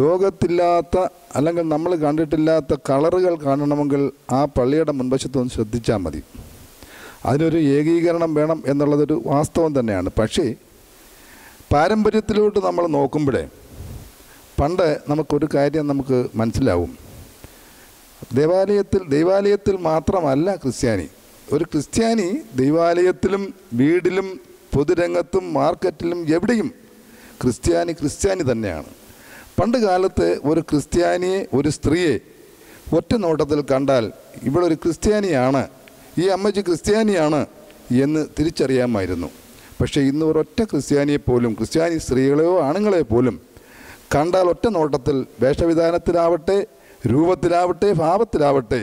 [SPEAKER 7] ലോകത്തില്ലാത്ത അല്ലെങ്കിൽ നമ്മൾ കണ്ടിട്ടില്ലാത്ത കളറുകൾ കാണണമെങ്കിൽ ആ പള്ളിയുടെ മുൻവശത്തൊന്ന് ശ്രദ്ധിച്ചാൽ മതി. അതിനൊരു ഏകീകരണം വേണം എന്നുള്ളതൊരു വാസ്തവം തന്നെയാണ്. പക്ഷേ പാരമ്പര്യത്തിലോട്ട് നമ്മൾ നോക്കുമ്പോഴേ പണ്ട് നമുക്കൊരു കാര്യം നമുക്ക് മനസ്സിലാവും. ദൈവാലയത്തിൽ മാത്രമല്ല ക്രിസ്ത്യാനി. ഒരു ക്രിസ്ത്യാനി ദൈവാലയത്തിലും വീടിലും പൊതുരംഗത്തും മാർക്കറ്റിലും എവിടെയും ക്രിസ്ത്യാനി തന്നെയാണ്. പണ്ട് കാലത്ത് ഒരു ക്രിസ്ത്യാനിയെ, ഒരു സ്ത്രീയെ ഒറ്റ നോട്ടത്തിൽ കണ്ടാൽ ഇവളൊരു ക്രിസ്ത്യാനിയാണ്, ഈ അമ്മച്ചി ക്രിസ്ത്യാനിയാണ് എന്ന് തിരിച്ചറിയാമായിരുന്നു. പക്ഷേ ഇന്ന് ഒരൊറ്റ ക്രിസ്ത്യാനിയെപ്പോലും, ക്രിസ്ത്യാനി സ്ത്രീകളെയോ ആണുങ്ങളെ പോലും കണ്ടാൽ ഒറ്റ നോട്ടത്തിൽ വേഷവിധാനത്തിലാവട്ടെ, രൂപത്തിലാവട്ടെ, ഭാവത്തിലാവട്ടെ,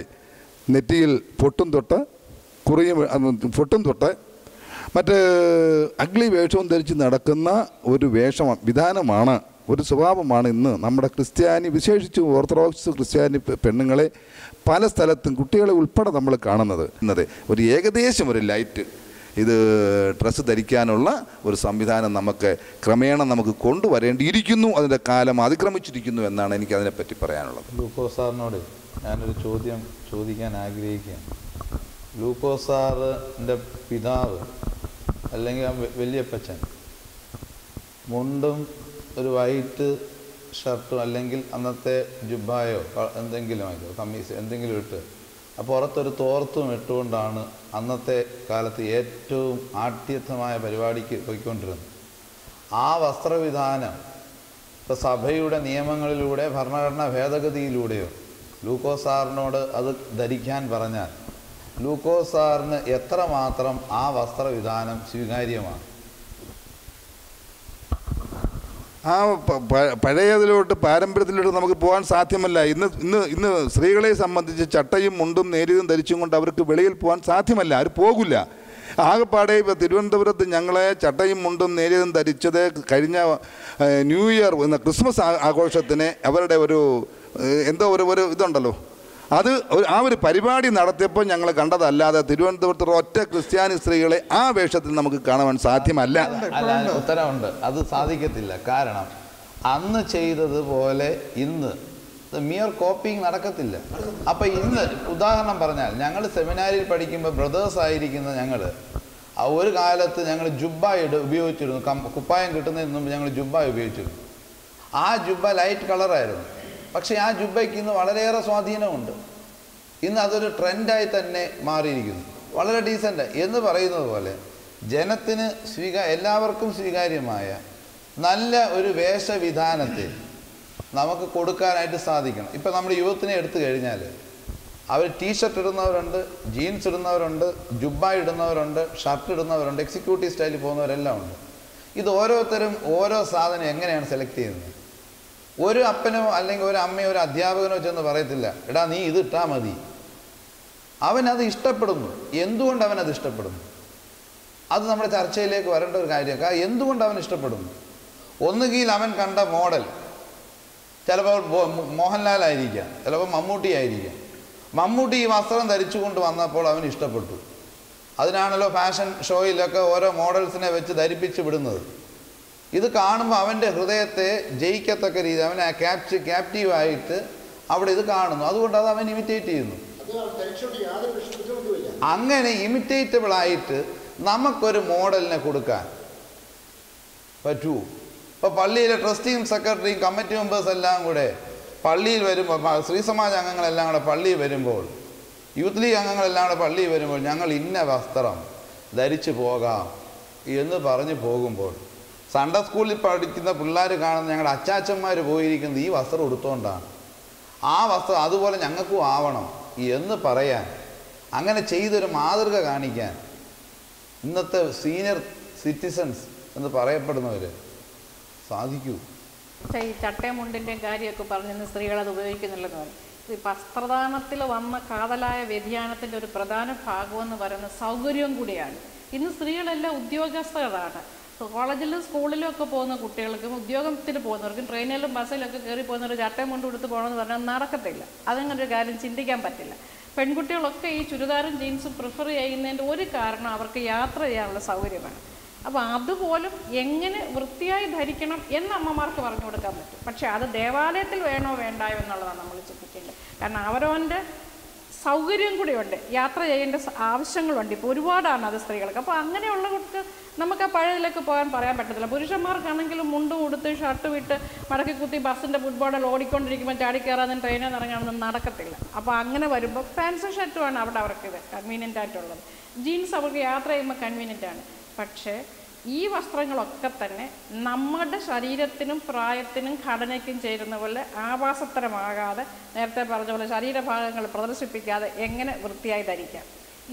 [SPEAKER 7] നെറ്റിയിൽ പൊട്ടും തൊട്ട് മറ്റ് അഗ്ലി വേഷവും ധരിച്ച് നടക്കുന്ന ഒരു വിധാനമാണ്, ഒരു സ്വഭാവമാണ് ഇന്ന് നമ്മുടെ ക്രിസ്ത്യാനി, വിശേഷിച്ച് ഓർത്തഡോക്സ് ക്രിസ്ത്യാനി പെണ്ണുങ്ങളെ പല സ്ഥലത്തും കുട്ടികളെ ഉൾപ്പെടെ നമ്മൾ കാണുന്നത്. ഒരു ഏകദേശം ഒരു ലൈറ്റ് ഇത് ഡ്രസ്സ് ധരിക്കാനുള്ള ഒരു സംവിധാനം ക്രമേണ നമുക്ക് കൊണ്ടുവരേണ്ടിയിരിക്കുന്നു. അതിൻ്റെ കാലം അതിക്രമിച്ചിരിക്കുന്നു എന്നാണ് എനിക്ക് അതിനെപ്പറ്റി പറയാനുള്ളത്.
[SPEAKER 3] ലൂക്കോസ് സാറിനോട് ഞാനൊരു ചോദ്യം ചോദിക്കാൻ ആഗ്രഹിക്കുകയാണ്. ലൂക്കോസ് സാറിൻ്റെ പിതാവ് അല്ലെങ്കിൽ വലിയപ്പച്ചൻ മുണ്ടും ഒരു വൈറ്റ് ഷർട്ടും അല്ലെങ്കിൽ അന്നത്തെ ജുബായോ എന്തെങ്കിലും ആയിക്കോ, കമ്മീസ് എന്തെങ്കിലും ഇട്ട് പുറത്തൊരു തോർത്തും ഇട്ടുകൊണ്ടാണ് അന്നത്തെ കാലത്ത് ഏറ്റവും ആഢ്യത്വമായ പരിപാടിക്ക് പോയിക്കൊണ്ടിരുന്നത്. ആ വസ്ത്രവിധാനം ഇപ്പോൾ സഭയുടെ നിയമങ്ങളിലൂടെ, ഭരണഘടനാ ഭേദഗതിയിലൂടെയോ ലൂക്കോസ് സാറിനോട് അത് ധരിക്കാൻ പറഞ്ഞാൽ ലൂക്കോസ് സാറിന് എത്രമാത്രം ആ വസ്ത്രവിധാനം സ്വീകാര്യമാണ്?
[SPEAKER 7] ആ പഴയതിലോട്ട്, പാരമ്പര്യത്തിലോട്ട് നമുക്ക് പോകാൻ സാധ്യമല്ല. ഇന്ന് സ്ത്രീകളെ സംബന്ധിച്ച് ചട്ടയും മുണ്ടും നേരിയതും ധരിച്ചും കൊണ്ട് അവർക്ക് വെളിയിൽ പോകാൻ സാധ്യമല്ല, അവർ പോകില്ല. ആകെപ്പാടെ ഇപ്പോൾ തിരുവനന്തപുരത്ത് ഞങ്ങളെ ചട്ടയും മുണ്ടും നേരിയതും ധരിച്ചത് കഴിഞ്ഞ ന്യൂ ഇയർ എന്ന ക്രിസ്മസ് ആഘോഷത്തിന് അവരുടെ ഒരു ഇതുണ്ടല്ലോ, അത് ആ ഒരു പരിപാടി നടത്തിയപ്പോൾ ഞങ്ങൾ കണ്ടതല്ലാതെ തിരുവനന്തപുരത്ത് ഒറ്റ ക്രിസ്ത്യാനി സ്ത്രീകളെ ആ വേഷത്തിൽ നമുക്ക് കാണുവാൻ സാധ്യമല്ല.
[SPEAKER 3] ഉത്തരവുണ്ട്, അത് സാധിക്കത്തില്ല. കാരണം അന്ന് ചെയ്തതുപോലെ ഇന്ന് മിയർ കോപ്പിങ് നടക്കത്തില്ല. അപ്പം ഇന്ന് ഉദാഹരണം പറഞ്ഞാൽ, ഞങ്ങൾ സെമിനാരിൽ പഠിക്കുമ്പോൾ ബ്രദേഴ്സ് ആയിരിക്കുന്ന ഞങ്ങൾ ഒരു കാലത്ത് ഞങ്ങൾ ജുബ്ബ ഉപയോഗിച്ചിരുന്നു. കുപ്പായം കിട്ടുന്നതിന് മുമ്പ് ഞങ്ങൾ ജുബ്ബ ഉപയോഗിച്ചിരുന്നു. ആ ജുബ്ബ ലൈറ്റ് കളറായിരുന്നു. പക്ഷേ ആ ജുബ്ബയ്ക്ക് ഇന്ന് വളരെയേറെ സ്വാധീനമുണ്ട്. ഇന്ന് അതൊരു ട്രെൻഡായി തന്നെ മാറിയിരിക്കുന്നു. വളരെ ഡീസൻ്റ് എന്ന് പറയുന്നത് പോലെ ജനത്തിന് എല്ലാവർക്കും സ്വീകാര്യമായ നല്ല ഒരു വേഷവിധാനത്തിൽ നമുക്ക് കൊടുക്കാനായിട്ട് സാധിക്കണം. ഇപ്പം നമ്മുടെ യുവത്തിനെ എടുത്തു കഴിഞ്ഞാൽ അവർ ടീഷർട്ട് ഇടുന്നവരുണ്ട്, ജീൻസ് ഇടുന്നവരുണ്ട്, ജുബ്ബ ഇടുന്നവരുണ്ട്, ഷർട്ട് ഇടുന്നവരുണ്ട്, എക്സിക്യൂട്ടീവ് സ്റ്റൈലിൽ പോകുന്നവരെല്ലാം ഉണ്ട്. ഇത് ഓരോരുത്തരും ഓരോ സാധനം എങ്ങനെയാണ് സെലക്ട് ചെയ്യുന്നത്? ഒരു അപ്പനോ അല്ലെങ്കിൽ ഒരു അമ്മയോ ഒരു അധ്യാപകനോ ചെന്ന് പറയത്തില്ല, എടാ നീ ഇത് ഇട്ടാൽ മതി. അവനത് ഇഷ്ടപ്പെടുന്നു. എന്തുകൊണ്ട് അവനത് ഇഷ്ടപ്പെടുന്നു? അത് നമ്മുടെ ചർച്ചയിലേക്ക് വരേണ്ട ഒരു കാര്യമാണ്. എന്തുകൊണ്ട് അവൻ ഇഷ്ടപ്പെടുന്നു? ഒന്നുകിൽ അവൻ കണ്ട മോഡൽ ചിലപ്പോൾ മോഹൻലാൽ ആയിരിക്കാം, ചിലപ്പോൾ മമ്മൂട്ടി ആയിരിക്കാം. മമ്മൂട്ടി ഈ വസ്ത്രം ധരിച്ചുകൊണ്ട് വന്നപ്പോൾ അവൻ ഇഷ്ടപ്പെട്ടു. അതിനാണല്ലോ ഫാഷൻ ഷോയിലൊക്കെ ഓരോ മോഡൽസിനെ വെച്ച് ധരിപ്പിച്ച് വിടുന്നത്. ഇത് കാണുമ്പോൾ അവൻ്റെ ഹൃദയത്തെ ജയിക്കത്തക്ക രീതി അവനെ ക്യാപ്റ്റീവായിട്ട് അവിടെ ഇത് കാണുന്നു. അതുകൊണ്ട് അത് അവൻ ഇമിറ്റേറ്റ് ചെയ്യുന്നു. അങ്ങനെ ഇമിറ്റേറ്റബിളായിട്ട് നമുക്കൊരു മോഡലിനെ കൊടുക്കാൻ പറ്റൂ. ഇപ്പോൾ പള്ളിയിലെ ട്രസ്റ്റിയും സെക്രട്ടറിയും കമ്മിറ്റി മെമ്പേഴ്സ് എല്ലാം കൂടെ പള്ളിയിൽ വരുമ്പോൾ, സ്ത്രീ സമാജ അംഗങ്ങളെല്ലാം കൂടെ പള്ളിയിൽ വരുമ്പോൾ, യൂത്ത് ലീഗ് അംഗങ്ങളെല്ലാം കൂടെ പള്ളിയിൽ വരുമ്പോൾ ഞങ്ങൾ ഇന്ന വസ്ത്രം ധരിച്ചു പോകാം എന്ന് പറഞ്ഞ് പോകുമ്പോൾ സൺഡേ സ്കൂളിൽ പഠിക്കുന്ന പിള്ളേർ കാണുന്ന ഞങ്ങളുടെ അച്ചാച്ചന്മാർ പോയിരിക്കുന്നത് ഈ വസ്ത്രം ഉടുത്തുകൊണ്ടാണ്. ആ വസ്ത്രം അതുപോലെ ഞങ്ങൾക്കും ആവണം എന്ന് പറയാൻ, അങ്ങനെ ചെയ്തൊരു മാതൃക കാണിക്കാൻ ഇന്നത്തെ സീനിയർ സിറ്റിസൺസ് എന്ന് പറയപ്പെടുന്നവർ സാധിക്കൂ.
[SPEAKER 5] ഈ ചട്ടയും മുണ്ടിൻ്റെയും കാര്യമൊക്കെ പറഞ്ഞിരുന്ന സ്ത്രീകളത് ഉപയോഗിക്കുന്നില്ലെന്ന് പറയും. ഈ വസ്ത്രദാനത്തിൽ വന്ന കാതലായ വ്യതിയാനത്തിൻ്റെ ഒരു പ്രധാന ഭാഗമെന്ന് പറയുന്നത് സൗകര്യവും കൂടിയാണ്. ഇന്ന് സ്ത്രീകളെല്ലാം ഉദ്യോഗസ്ഥരാണ്. കോളേജിലും സ്കൂളിലും ഒക്കെ പോകുന്ന കുട്ടികൾക്കും ഉദ്യോഗത്തിൽ പോകുന്നവർക്കും ട്രെയിനിലും ബസ്സിലൊക്കെ കയറി പോകുന്നവർ ചട്ടയും കൊണ്ട് കൊടുത്ത് പോകണമെന്ന് പറഞ്ഞാൽ നടക്കത്തില്ല. അതങ്ങനൊരു കാര്യം ചിന്തിക്കാൻ പറ്റില്ല. പെൺകുട്ടികളൊക്കെ ഈ ചുരിദാറും ജീൻസും പ്രിഫർ ചെയ്യുന്നതിൻ്റെ ഒരു കാരണം അവർക്ക് യാത്ര ചെയ്യാനുള്ള സൗകര്യമാണ്. അപ്പോൾ അതുപോലും എങ്ങനെ വൃത്തിയായി ധരിക്കണം എന്ന് അമ്മമാർക്ക് പറഞ്ഞു കൊടുക്കാൻ പറ്റും. പക്ഷേ അത് ദേവാലയത്തിൽ വേണോ വേണ്ടായോ എന്നുള്ളതാണ് നമ്മൾ ചിന്തിക്കേണ്ടത്. കാരണം അവരവൻ്റെ സൗകര്യം കൂടിയുണ്ട്, യാത്ര ചെയ്യേണ്ട ആവശ്യങ്ങളുണ്ട്. ഇപ്പോൾ ഒരുപാടാണ് അത് സ്ത്രീകൾക്ക്. അപ്പോൾ അങ്ങനെയുള്ളവർക്ക് നമുക്ക് ആ പഴയതിലേക്ക് പോകാൻ പറയാൻ പറ്റത്തില്ല. പുരുഷന്മാർക്കാണെങ്കിലും മുണ്ടും ഉടുത്ത് ഷർട്ട് വിട്ട് മടക്കി കുത്തി ബസ്സിൻ്റെ ഫുട്ബോളിൽ ഓടിക്കൊണ്ടിരിക്കുമ്പോൾ ചാടിക്കയറാനും ട്രെയിനിൽ ഇറങ്ങാനൊന്നും നടക്കത്തില്ല. അപ്പോൾ അങ്ങനെ വരുമ്പോൾ ഫാൻസി ഷർട്ടുമാണ് അവിടെ അവർക്ക് ഇത് കൺവീനിയൻ്റ് ആയിട്ടുള്ളത്. ജീൻസ് അവർക്ക് യാത്ര ചെയ്യുമ്പോൾ കൺവീനിയൻ്റ് ആണ്. പക്ഷേ ഈ വസ്ത്രങ്ങളൊക്കെ തന്നെ നമ്മുടെ ശരീരത്തിനും പ്രായത്തിനും ഘടനയ്ക്കും ചേരുന്ന പോലെ ആഭാസത്തരമാകാതെ, നേരത്തെ പറഞ്ഞ പോലെ ശരീരഭാഗങ്ങൾ പ്രദർശിപ്പിക്കാതെ എങ്ങനെ വൃത്തിയായി ധരിക്കാം,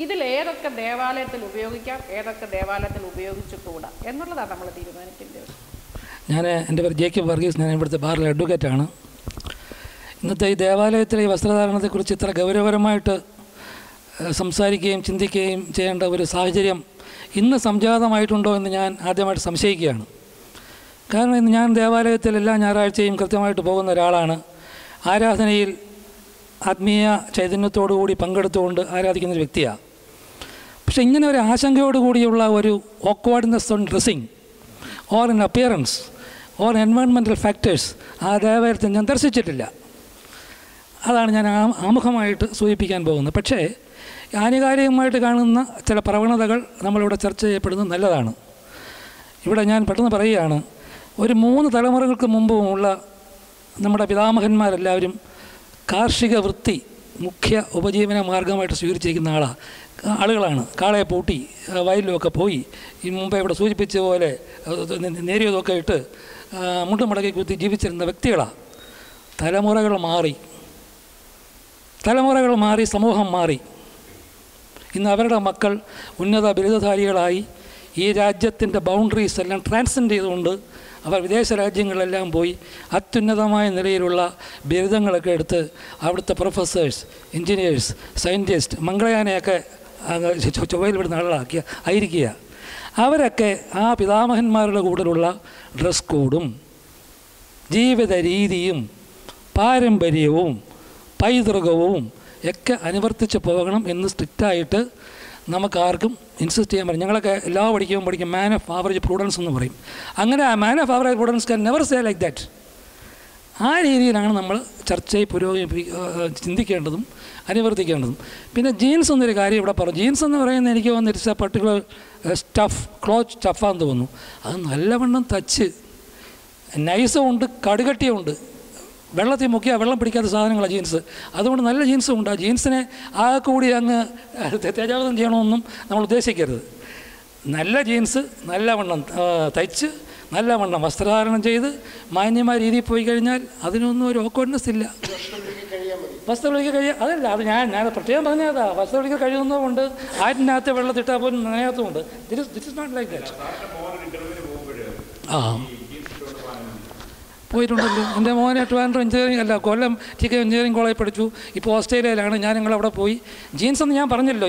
[SPEAKER 5] ഇതിലേതൊക്കെ ദേവാലയത്തിൽ ഉപയോഗിക്കാം, ഏതൊക്കെ ദേവാലയത്തിൽ ഉപയോഗിച്ചുകൂടാ എന്നുള്ളതാണ് നമ്മൾ തീരുമാനിക്കേണ്ടത്.
[SPEAKER 8] എൻ്റെ പേര് ജേക്കബ് വർഗീസ്. ഞാൻ ഇവിടുത്തെ ബാറിലെ അഡ്വക്കേറ്റാണ്. ഇന്നത്തെ ഈ ദേവാലയത്തിലെ ഈ വസ്ത്രധാരണത്തെക്കുറിച്ച് ഇത്ര ഗൗരവപരമായിട്ട് സംസാരിക്കുകയും ചിന്തിക്കുകയും ചെയ്യേണ്ട ഒരു സാഹചര്യം ഇന്ന് സംജാതമായിട്ടുണ്ടോ എന്ന് ഞാൻ ആദ്യമായിട്ട് സംശയിക്കുകയാണ്. കാരണം ഇന്ന് ഞാൻ ദേവാലയത്തിൽ എല്ലാ ഞായറാഴ്ചയും കൃത്യമായിട്ട് പോകുന്ന ഒരാളാണ്. ആരാധനയിൽ ആത്മീയ ചൈതന്യത്തോടുകൂടി പങ്കെടുത്തുകൊണ്ട് ആരാധിക്കുന്ന ഒരു വ്യക്തിയാണ്. പക്ഷേ ഇങ്ങനെ ഒരു ആശങ്കയോടുകൂടിയുള്ള ഒരു awkwardness on dressing or in appearance or environmental factors ആ ദേവാലയത്തിൽ ഞാൻ ദർശിച്ചിട്ടില്ല. അതാണ് ഞാൻ ആമുഖമായിട്ട് സൂചിപ്പിക്കാൻ പോകുന്നത്. പക്ഷേ ആനുകാലികമായിട്ട് കാണുന്ന ചില പ്രവണതകൾ നമ്മളിവിടെ ചർച്ച ചെയ്യപ്പെടുന്നത് നല്ലതാണ്. ഇവിടെ ഞാൻ പെട്ടെന്ന് പറയുകയാണ്, ഒരു 3 തലമുറകൾക്ക് മുമ്പുമുള്ള നമ്മുടെ പിതാമഹന്മാരെല്ലാവരും കാർഷിക വൃത്തി മുഖ്യ ഉപജീവന മാർഗമായിട്ട് സ്വീകരിച്ചിരിക്കുന്ന ആളുകളാണ്. കാളയെ പൂട്ടി വയലിലുമൊക്കെ പോയി ഈ മുമ്പേ ഇവിടെ സൂചിപ്പിച്ച പോലെ നേരിയതൊക്കെ ഇട്ട് മുണ്ടും മടക്കി കുത്തി ജീവിച്ചിരുന്ന വ്യക്തികളാണ്. തലമുറകൾ മാറി സമൂഹം മാറി. ഇന്ന് അവരുടെ മക്കൾ ഉന്നത ബിരുദധാരികളായി ഈ രാജ്യത്തിൻ്റെ ബൗണ്ടറീസ് എല്ലാം ട്രാൻസെൻഡ് ചെയ്തുകൊണ്ട് അവർ വിദേശ രാജ്യങ്ങളിലെല്ലാം പോയി അത്യുന്നതമായ നിലയിലുള്ള ബിരുദങ്ങളൊക്കെ എടുത്ത് അവിടുത്തെ പ്രൊഫസേഴ്സ്, എൻജിനീയേഴ്സ്, സയൻറ്റിസ്റ്റ്, മംഗളയാനെയൊക്കെ ചൊവ്വയിൽ വിടുന്ന ആയിരിക്കുക. അവരൊക്കെ ആ പിതാമഹന്മാരുടെ കൂടെയുള്ള ഡ്രസ് കോഡും ജീവിത രീതിയും പാരമ്പര്യവും പൈതൃകവും ഒക്കെ അനുവർത്തിച്ച് പോകണം എന്ന് സ്ട്രിക്റ്റായിട്ട് നമുക്കാർക്കും ഇൻസിസ്റ്റ് ചെയ്യാൻ പറയും. ഞങ്ങളൊക്കെ എല്ലാ പഠിക്കും മാൻ ഓഫ് ആവറേജ് പ്രൂഡൻസ് എന്ന് പറയും. അങ്ങനെ ആ man of average prudence can never say like that. ആ രീതിയിലാണ് നമ്മൾ ചർച്ചയിൽ ചിന്തിക്കേണ്ടതും അനുവർത്തിക്കേണ്ടതും. പിന്നെ ജീൻസ് എന്നൊരു കാര്യം ഇവിടെ പറഞ്ഞു. ജീൻസ് എന്ന് പറയുന്നത് എനിക്ക് തോന്നുന്നു ഇറ്റ്സ് എ പർട്ടിക്കുലർ ക്ലോത്ത് സ്റ്റഫാന്ന് തോന്നുന്നു. അത് നല്ലവണ്ണം തച്ച് നൈസും ഉണ്ട്, കടുകട്ടിയും ഉണ്ട്. വെള്ളത്തിൽ മുക്കിയാൽ വെള്ളം പിടിക്കാത്ത സാധനങ്ങളാണ് ജീൻസ്. അതുകൊണ്ട് നല്ല ജീൻസും ഉണ്ട്. ആ ജീൻസിനെ ആകെ കൂടി അങ്ങ് തേജാവധം ചെയ്യണമെന്നും നമ്മൾ ഉദ്ദേശിക്കരുത്. നല്ല ജീൻസ് നല്ലവണ്ണം തയ്ച്ച് നല്ലവണ്ണം വസ്ത്രധാരണം ചെയ്ത് മാന്യമായ രീതിയിൽ പോയി കഴിഞ്ഞാൽ അതിനൊന്നും ഒരു ഓക്വേർഡ്നെസ് ഇല്ല. വസ്ത്രവിളിക്ക് അതല്ല, അത് ഞാൻ പ്രത്യേകം പറഞ്ഞതാ. വസ്ത്രവിളിക്ക് കഴിയുന്നതുകൊണ്ട് ആറ്റിനകത്ത് വെള്ളത്തിട്ടാൽ പോലും നനയാത്തതുകൊണ്ട് this is not like that. പോയിട്ടുണ്ടല്ലോ. എൻ്റെ മോനെ ട്രിവാൻഡ്രം എഞ്ചിനീയറിംഗ് അല്ല കൊല്ലം എഞ്ചിനീയറിംഗ് കോളേജിൽ പഠിച്ചു. ഇപ്പോൾ ഓസ്ട്രേലിയയിലാണ്. ഞാൻ നിങ്ങളവിടെ പോയി. ജീൻസ് എന്ന് ഞാൻ പറഞ്ഞല്ലോ.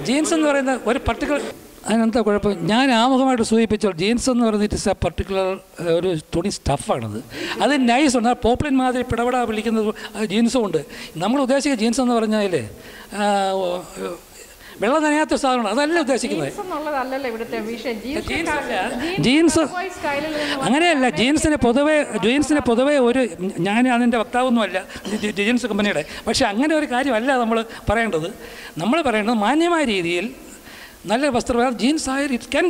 [SPEAKER 8] ജീൻസ് എന്ന് പറയുന്ന ഒരു പർട്ടിക്കുലർ, അതിനെന്താ കുഴപ്പം? ഞാൻ ആമുഖമായിട്ട് സൂചിപ്പിച്ചോ, ജീൻസ് എന്ന് പറയുന്നത് ഇറ്റ്സ് എ പർട്ടിക്കുലർ ഒരു തുണി സ്റ്റഫാണത്. അത് നൈസുണ്ട്. ആ പോപ്ലിൻ മാതിരി പിടപെടാ വിളിക്കുന്നത് ജീൻസും ഉണ്ട്. നമ്മൾ ഉദ്ദേശിക്കുന്ന ജീൻസ് എന്ന് പറഞ്ഞാൽ വെള്ളം നനയാത്ത സാധനമാണ്. അതല്ല ഉദ്ദേശിക്കുന്നത്. ജീൻസ് അങ്ങനെയല്ല. ജീൻസിന് പൊതുവേ ഒരു, ഞാൻ അതിൻ്റെ വക്താവൊന്നുമല്ല ജീൻസ് കമ്പനിയുടെ, പക്ഷേ അങ്ങനെ ഒരു കാര്യമല്ല നമ്മൾ പറയേണ്ടത്. നമ്മൾ പറയേണ്ടത് മാന്യമായ രീതിയിൽ നല്ല വസ്ത്രം ജീൻസ് ആയാൽ ഇറ്റ് ക്യാൻ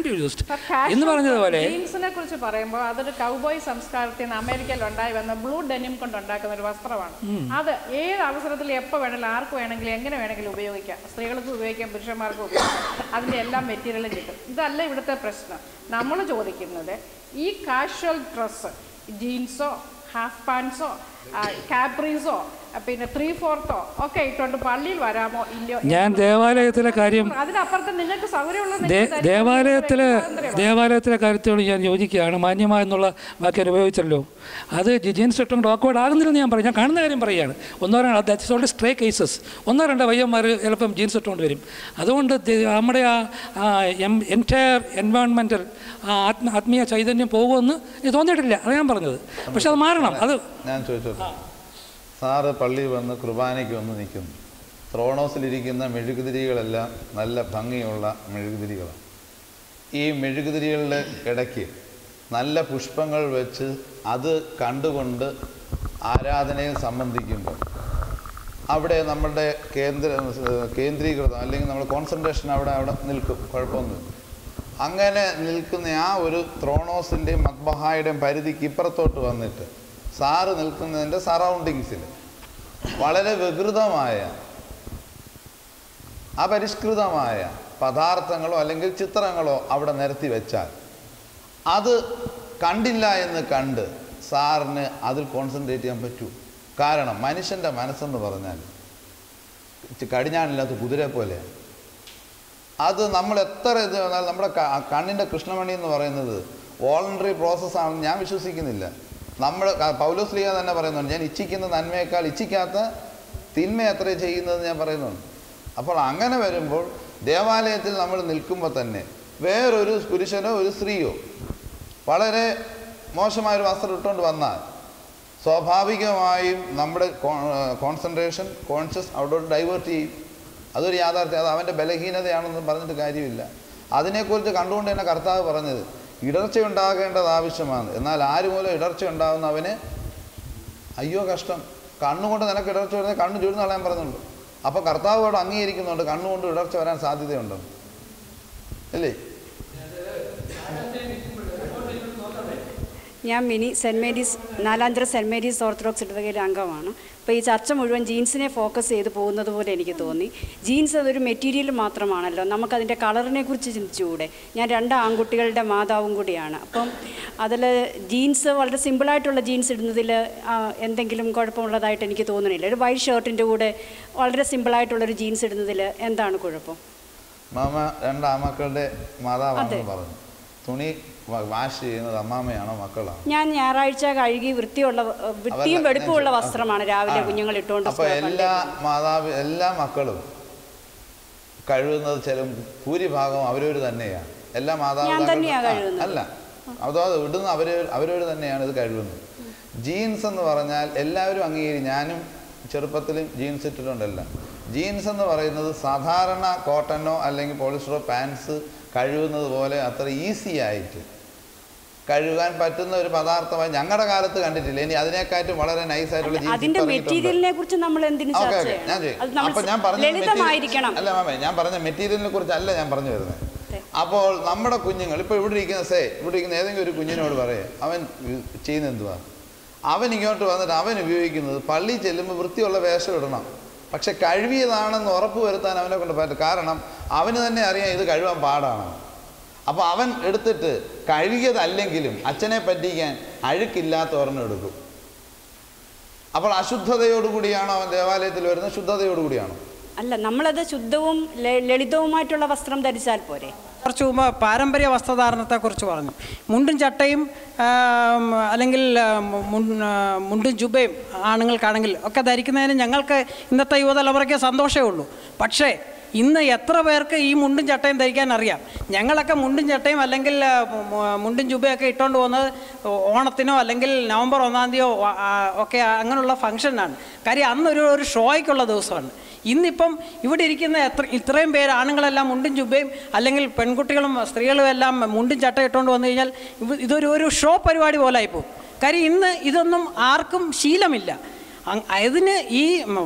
[SPEAKER 8] ബി യൂസ്ഡ് എന്ന് പറഞ്ഞതുപോലെ.
[SPEAKER 5] ജീൻസിനെ കുറിച്ച് പറയുമ്പോൾ അതൊരു കൗബോയ് സംസ്കാരത്തിൽ നിന്ന് അമേരിക്കയിൽ ഉണ്ടായി വന്ന ബ്ലൂ ഡെനിം കൊണ്ട് ഉണ്ടാക്കുന്ന ഒരു വസ്ത്രമാണ്. അത് ഏത് അവസരത്തിൽ എപ്പോൾ വേണമെങ്കിലും ആർക്ക് വേണമെങ്കിലും എങ്ങനെ വേണമെങ്കിലും ഉപയോഗിക്കാം. സ്ത്രീകൾക്കും ഉപയോഗിക്കാം, പുരുഷന്മാർക്കും ഉപയോഗിക്കാം. അതിൻ്റെ എല്ലാ മെറ്റീരിയലും കിട്ടും. ഇതല്ല ഇവിടുത്തെ പ്രശ്നം. നമ്മൾ ചോദിക്കുന്നത് ഈ കാഷ്വൽ ഡ്രസ്സ്, ജീൻസോ ഹാഫ് പാൻസോ കാപ്രീസോ പിന്നെ 3/4 ഒക്കെ ഇട്ടുകൊണ്ട് പള്ളിയിൽ വരാമോ ഇല്ലയോ?
[SPEAKER 8] ഞാൻ ദേവാലയത്തിലെ കാര്യം,
[SPEAKER 5] അതിനപ്പുറത്ത് നിങ്ങൾക്ക് സൗകര്യമുള്ള
[SPEAKER 8] ദേവാലയത്തിലെ കാര്യത്തോട് ഞാൻ യോജിക്കുകയാണ്. മാന്യമായ എന്നുള്ള വാക്യം ഉപയോഗിച്ചല്ലോ. അത് ജീൻസ് ഇട്ടുകൊണ്ട് ഓക്വേർഡ് ആകുന്നില്ലെന്ന് ഞാൻ പറയും. ഞാൻ കാണുന്ന കാര്യം പറയുകയാണ്. That's old stray cases. 1-2 പയ്യന്മാർ ചിലപ്പം ജീൻസ് ഇട്ടുകൊണ്ട് വരും. അതുകൊണ്ട് നമ്മുടെ ആ എൻറ്റയർ എൻവയോൺമെൻറ്റൽ ആത്മീയ ചൈതന്യം പോകുമെന്ന് എനിക്ക് തോന്നിയിട്ടില്ല. അത് ഞാൻ പറഞ്ഞത്. പക്ഷെ അത് മാറണം. അത്
[SPEAKER 3] ഞാൻ ചോദിച്ചോട്ടെ, സാറ് പള്ളിയിൽ വന്ന് കുർബാനയ്ക്ക് വന്ന് നിൽക്കുന്നു. ത്രോണോസിലിരിക്കുന്ന മെഴുകുതിരികളെല്ലാം നല്ല ഭംഗിയുള്ള മെഴുകുതിരികളാണ്. ഈ മെഴുകുതിരികളുടെ ഇടയ്ക്ക് നല്ല പുഷ്പങ്ങൾ വെച്ച് അത് കണ്ടുകൊണ്ട് ആരാധനയിൽ സംബന്ധിക്കുമ്പോൾ അവിടെ നമ്മളുടെ കേന്ദ്രീകൃതം അല്ലെങ്കിൽ നമ്മൾ കോൺസെൻട്രേഷൻ അവിടെ നിൽക്കും. കുഴപ്പമൊന്നുമില്ല. അങ്ങനെ നിൽക്കുന്ന ആ ഒരു ത്രോണോസിൻ്റെയും മക്ബഹായുടെയും പരിധിക്ക് ഇപ്പുറത്തോട്ട് വന്നിട്ട് സാറ് നിൽക്കുന്നതിൻ്റെ സറൗണ്ടിങ്സിൽ വളരെ വികൃതമായ അപരിഷ്കൃതമായ പദാർത്ഥങ്ങളോ അല്ലെങ്കിൽ ചിത്രങ്ങളോ അവിടെ നിരത്തി വെച്ചാൽ അത് കണ്ടില്ല എന്ന് കണ്ട് സാറിന് അതിൽ കോൺസെൻട്രേറ്റ് ചെയ്യാൻ പറ്റൂ. കാരണം മനുഷ്യൻ്റെ മനസ്സെന്ന് പറഞ്ഞാൽ കടിഞ്ഞാണില്ലാത്ത കുതിരയെ പോലെയാണ്. അത് നമ്മൾ എത്ര ഇത് വന്നാൽ നമ്മുടെ കണ്ണിൻ്റെ കൃഷ്ണമണി എന്ന് പറയുന്നത് വോളണ്ടറി പ്രോസസ്സാണെന്ന് ഞാൻ വിശ്വസിക്കുന്നില്ല. നമ്മൾ പൗലോസ് ലീഗ തന്നെ പറയുന്നുണ്ട്, ഞാൻ ഇച്ഛിക്കുന്ന നന്മയേക്കാൾ ഇച്ഛിക്കാത്ത തിന്മ എത്ര ചെയ്യുന്നതെന്ന് ഞാൻ പറയുന്നുണ്ട്. അപ്പോൾ അങ്ങനെ വരുമ്പോൾ ദേവാലയത്തിൽ നമ്മൾ നിൽക്കുമ്പോൾ തന്നെ വേറൊരു പുരുഷനോ ഒരു സ്ത്രീയോ വളരെ മോശമായൊരു വസ്ത്രം ഇട്ടുകൊണ്ട് വന്നാൽ സ്വാഭാവികമായും നമ്മുടെ കോൺസെൻട്രേഷൻ കോൺഷ്യസ് അവിടോട്ട് ഡൈവേർട്ട് ചെയ്യും. അതൊരു യാഥാർത്ഥ്യം. അത് അവൻ്റെ ബലഹീനതയാണെന്ന് പറഞ്ഞിട്ട് കാര്യമില്ല. അതിനെക്കുറിച്ച് കണ്ടുകൊണ്ട് തന്നെ കർത്താവ് പറഞ്ഞത് ഇടർച്ച ഉണ്ടാകേണ്ടത് ആവശ്യമാണ്, എന്നാൽ ആര് മൂലം ഇടർച്ച ഉണ്ടാകുന്നവന് അയ്യോ കഷ്ടം. കണ്ണുകൊണ്ട് നിനക്ക് ഇടർച്ച വരുന്നത് കണ്ണ് ചുരുന്ന് കളയാൻ പറഞ്ഞുള്ളൂ. അപ്പോൾ കർത്താവ് അവിടെ അംഗീകരിക്കുന്നുണ്ട് കണ്ണുകൊണ്ട് ഇടർച്ച വരാൻ സാധ്യതയുണ്ടെന്ന്, അല്ലേ?
[SPEAKER 9] ഞാൻ Mini saint Mary's Nalanchira saint Mary's orthodox ഇടവകയിലെ അംഗമാണ്. അപ്പോൾ ഈ ചർച്ച മുഴുവൻ ജീൻസിനെ ഫോക്കസ് ചെയ്ത് പോകുന്നത് പോലെ എനിക്ക് തോന്നി. ജീൻസ് അതൊരു മെറ്റീരിയൽ മാത്രമാണല്ലോ, നമുക്കതിൻ്റെ കളറിനെ കുറിച്ച് ചിന്തിച്ചുകൂടെ? ഞാൻ 2 ആൺകുട്ടികളുടെ മാതാവും കൂടിയാണ്. അപ്പം അതിൽ ജീൻസ് വളരെ സിമ്പിളായിട്ടുള്ള ജീൻസ് ഇടുന്നതിൽ എന്തെങ്കിലും കുഴപ്പമുള്ളതായിട്ട് എനിക്ക് തോന്നുന്നില്ല. ഒരു വൈറ്റ് ഷർട്ടിൻ്റെ കൂടെ വളരെ സിമ്പിളായിട്ടുള്ളൊരു ജീൻസ് ഇടുന്നതിൽ എന്താണ് കുഴപ്പം?
[SPEAKER 3] മാമ 2 ആമക്കളുടെ മാതാവാണെന്ന് പറഞ്ഞു. തുണി വാഷ് ചെയ്യുന്നത് അമ്മാമയാണോ മക്കളാണോ?
[SPEAKER 9] ഞാൻ ഞായറാഴ്ച കഴുകി വൃത്തിയും വെടുപ്പുമുള്ള വസ്ത്രമാണ് രാവിലെ കുഞ്ഞുങ്ങൾ ഇട്ടുകൊണ്ട്.
[SPEAKER 3] അപ്പോൾ എല്ലാ മക്കളും കഴുകുന്നത് ഭൂരിഭാഗം അവരവർ തന്നെയാണ്. എല്ലാ മാതാപിതാക്കളും അല്ല, അതോ ഇടുന്ന അവരവർ തന്നെയാണ് ഇത് കഴുകുന്നത്. ജീൻസ് എന്ന് പറഞ്ഞാൽ എല്ലാവരും അംഗീകരിക്കും. ഞാനും ചെറുപ്പത്തിലും ജീൻസ് ഇട്ടിട്ടുണ്ടല്ല. ജീൻസ് എന്ന് പറയുന്നത് സാധാരണ കോട്ടനോ അല്ലെങ്കിൽ പോളിസ്റ്ററോ പാൻസ് കഴുകുന്നത് പോലെ അത്ര ഈസി ആയിട്ട് കഴുകാൻ പറ്റുന്ന ഒരു പദാർത്ഥമായി ഞങ്ങളുടെ കാലത്ത് കണ്ടിട്ടില്ല. ഇനി അതിനെക്കാട്ടും വളരെ നൈസായിട്ടുള്ള ജീൻസ്. അല്ല മാമേ, ഞാൻ പറഞ്ഞ മെറ്റീരിയലിനെ കുറിച്ചല്ല ഞാൻ പറഞ്ഞു വരുന്നത്. അപ്പോൾ നമ്മുടെ കുഞ്ഞുങ്ങൾ ഇപ്പോൾ ഇവിടെ ഇരിക്കുന്ന ഏതെങ്കിലും ഒരു കുഞ്ഞിനോട് പറയേ, അവൻ ചെയ്യുന്ന എന്തുവാ? അവൻ ഇങ്ങോട്ട് വന്നിട്ട് അവൻ ഉപയോഗിക്കുന്നത് പള്ളി ചെല്ലുമ്പോൾ വൃത്തിയുള്ള വേഷം ഇടണം, പക്ഷെ കഴുകിയതാണെന്ന് ഉറപ്പ് വരുത്താൻ അവനെ കൊണ്ട് പറ്റും. കാരണം അവന് തന്നെ അറിയാം ഇത് കഴുകാൻ പാടാണ്. അപ്പോൾ അവൻ എടുത്തിട്ട് കഴുകിയതല്ലെങ്കിലും അച്ഛനെ പറ്റിക്കാൻ അഴുക്കില്ലാത്ത ഒരെണ്ണം എടുക്കും. അപ്പോൾ അശുദ്ധതയോടുകൂടിയാണോ അവൻ ദേവാലയത്തിൽ വരുന്നത്? ശുദ്ധതയോടുകൂടിയാണോ?
[SPEAKER 9] അല്ല, നമ്മളത് ശുദ്ധവും ലളിതവുമായിട്ടുള്ള വസ്ത്രം ധരിച്ചാൽ പോരെ?
[SPEAKER 10] കുറച്ച് മുമ്പ് പാരമ്പര്യ വസ്ത്രധാരണത്തെക്കുറിച്ച് പറഞ്ഞു. മുണ്ടും ചട്ടയും അല്ലെങ്കിൽ മുണ്ടും ജുബയും ആണുങ്ങൾക്കാണെങ്കിൽ ഒക്കെ ധരിക്കുന്നതിന് ഞങ്ങൾക്ക് ഇന്നത്തെ യുവതലമുറയ്ക്ക് സന്തോഷമേ ഉള്ളൂ. പക്ഷേ ഇന്ന് എത്ര പേർക്ക് ഈ മുണ്ടും ചട്ടയും ധരിക്കാൻ അറിയാം? ഞങ്ങളൊക്കെ മുണ്ടും ചട്ടയും അല്ലെങ്കിൽ മുണ്ടും ജുബയൊക്കെ ഇട്ടുകൊണ്ട് പോകുന്നത് ഓണത്തിനോ അല്ലെങ്കിൽ നവംബർ 1-ാം തീയതിയോ ഒക്കെ അങ്ങനെയുള്ള ഫംഗ്ഷനാണ്. കാര്യം അന്നൊരു ഷോയ്ക്കുള്ള ദിവസമാണ്. ഇന്നിപ്പം ഇവിടെ ഇരിക്കുന്ന ഇത്രയും പേര് ആണുങ്ങളെല്ലാം മുണ്ടും ജുബയും അല്ലെങ്കിൽ പെൺകുട്ടികളും സ്ത്രീകളും എല്ലാം മുണ്ടും ചട്ട ഇട്ടുകൊണ്ട് വന്നു കഴിഞ്ഞാൽ ഇതൊരു ഷോ പരിപാടി പോലെ ആയിപ്പോവും. കാര്യം ഇന്ന് ഇതൊന്നും ആർക്കും ശീലമില്ല. അതിന് ഈ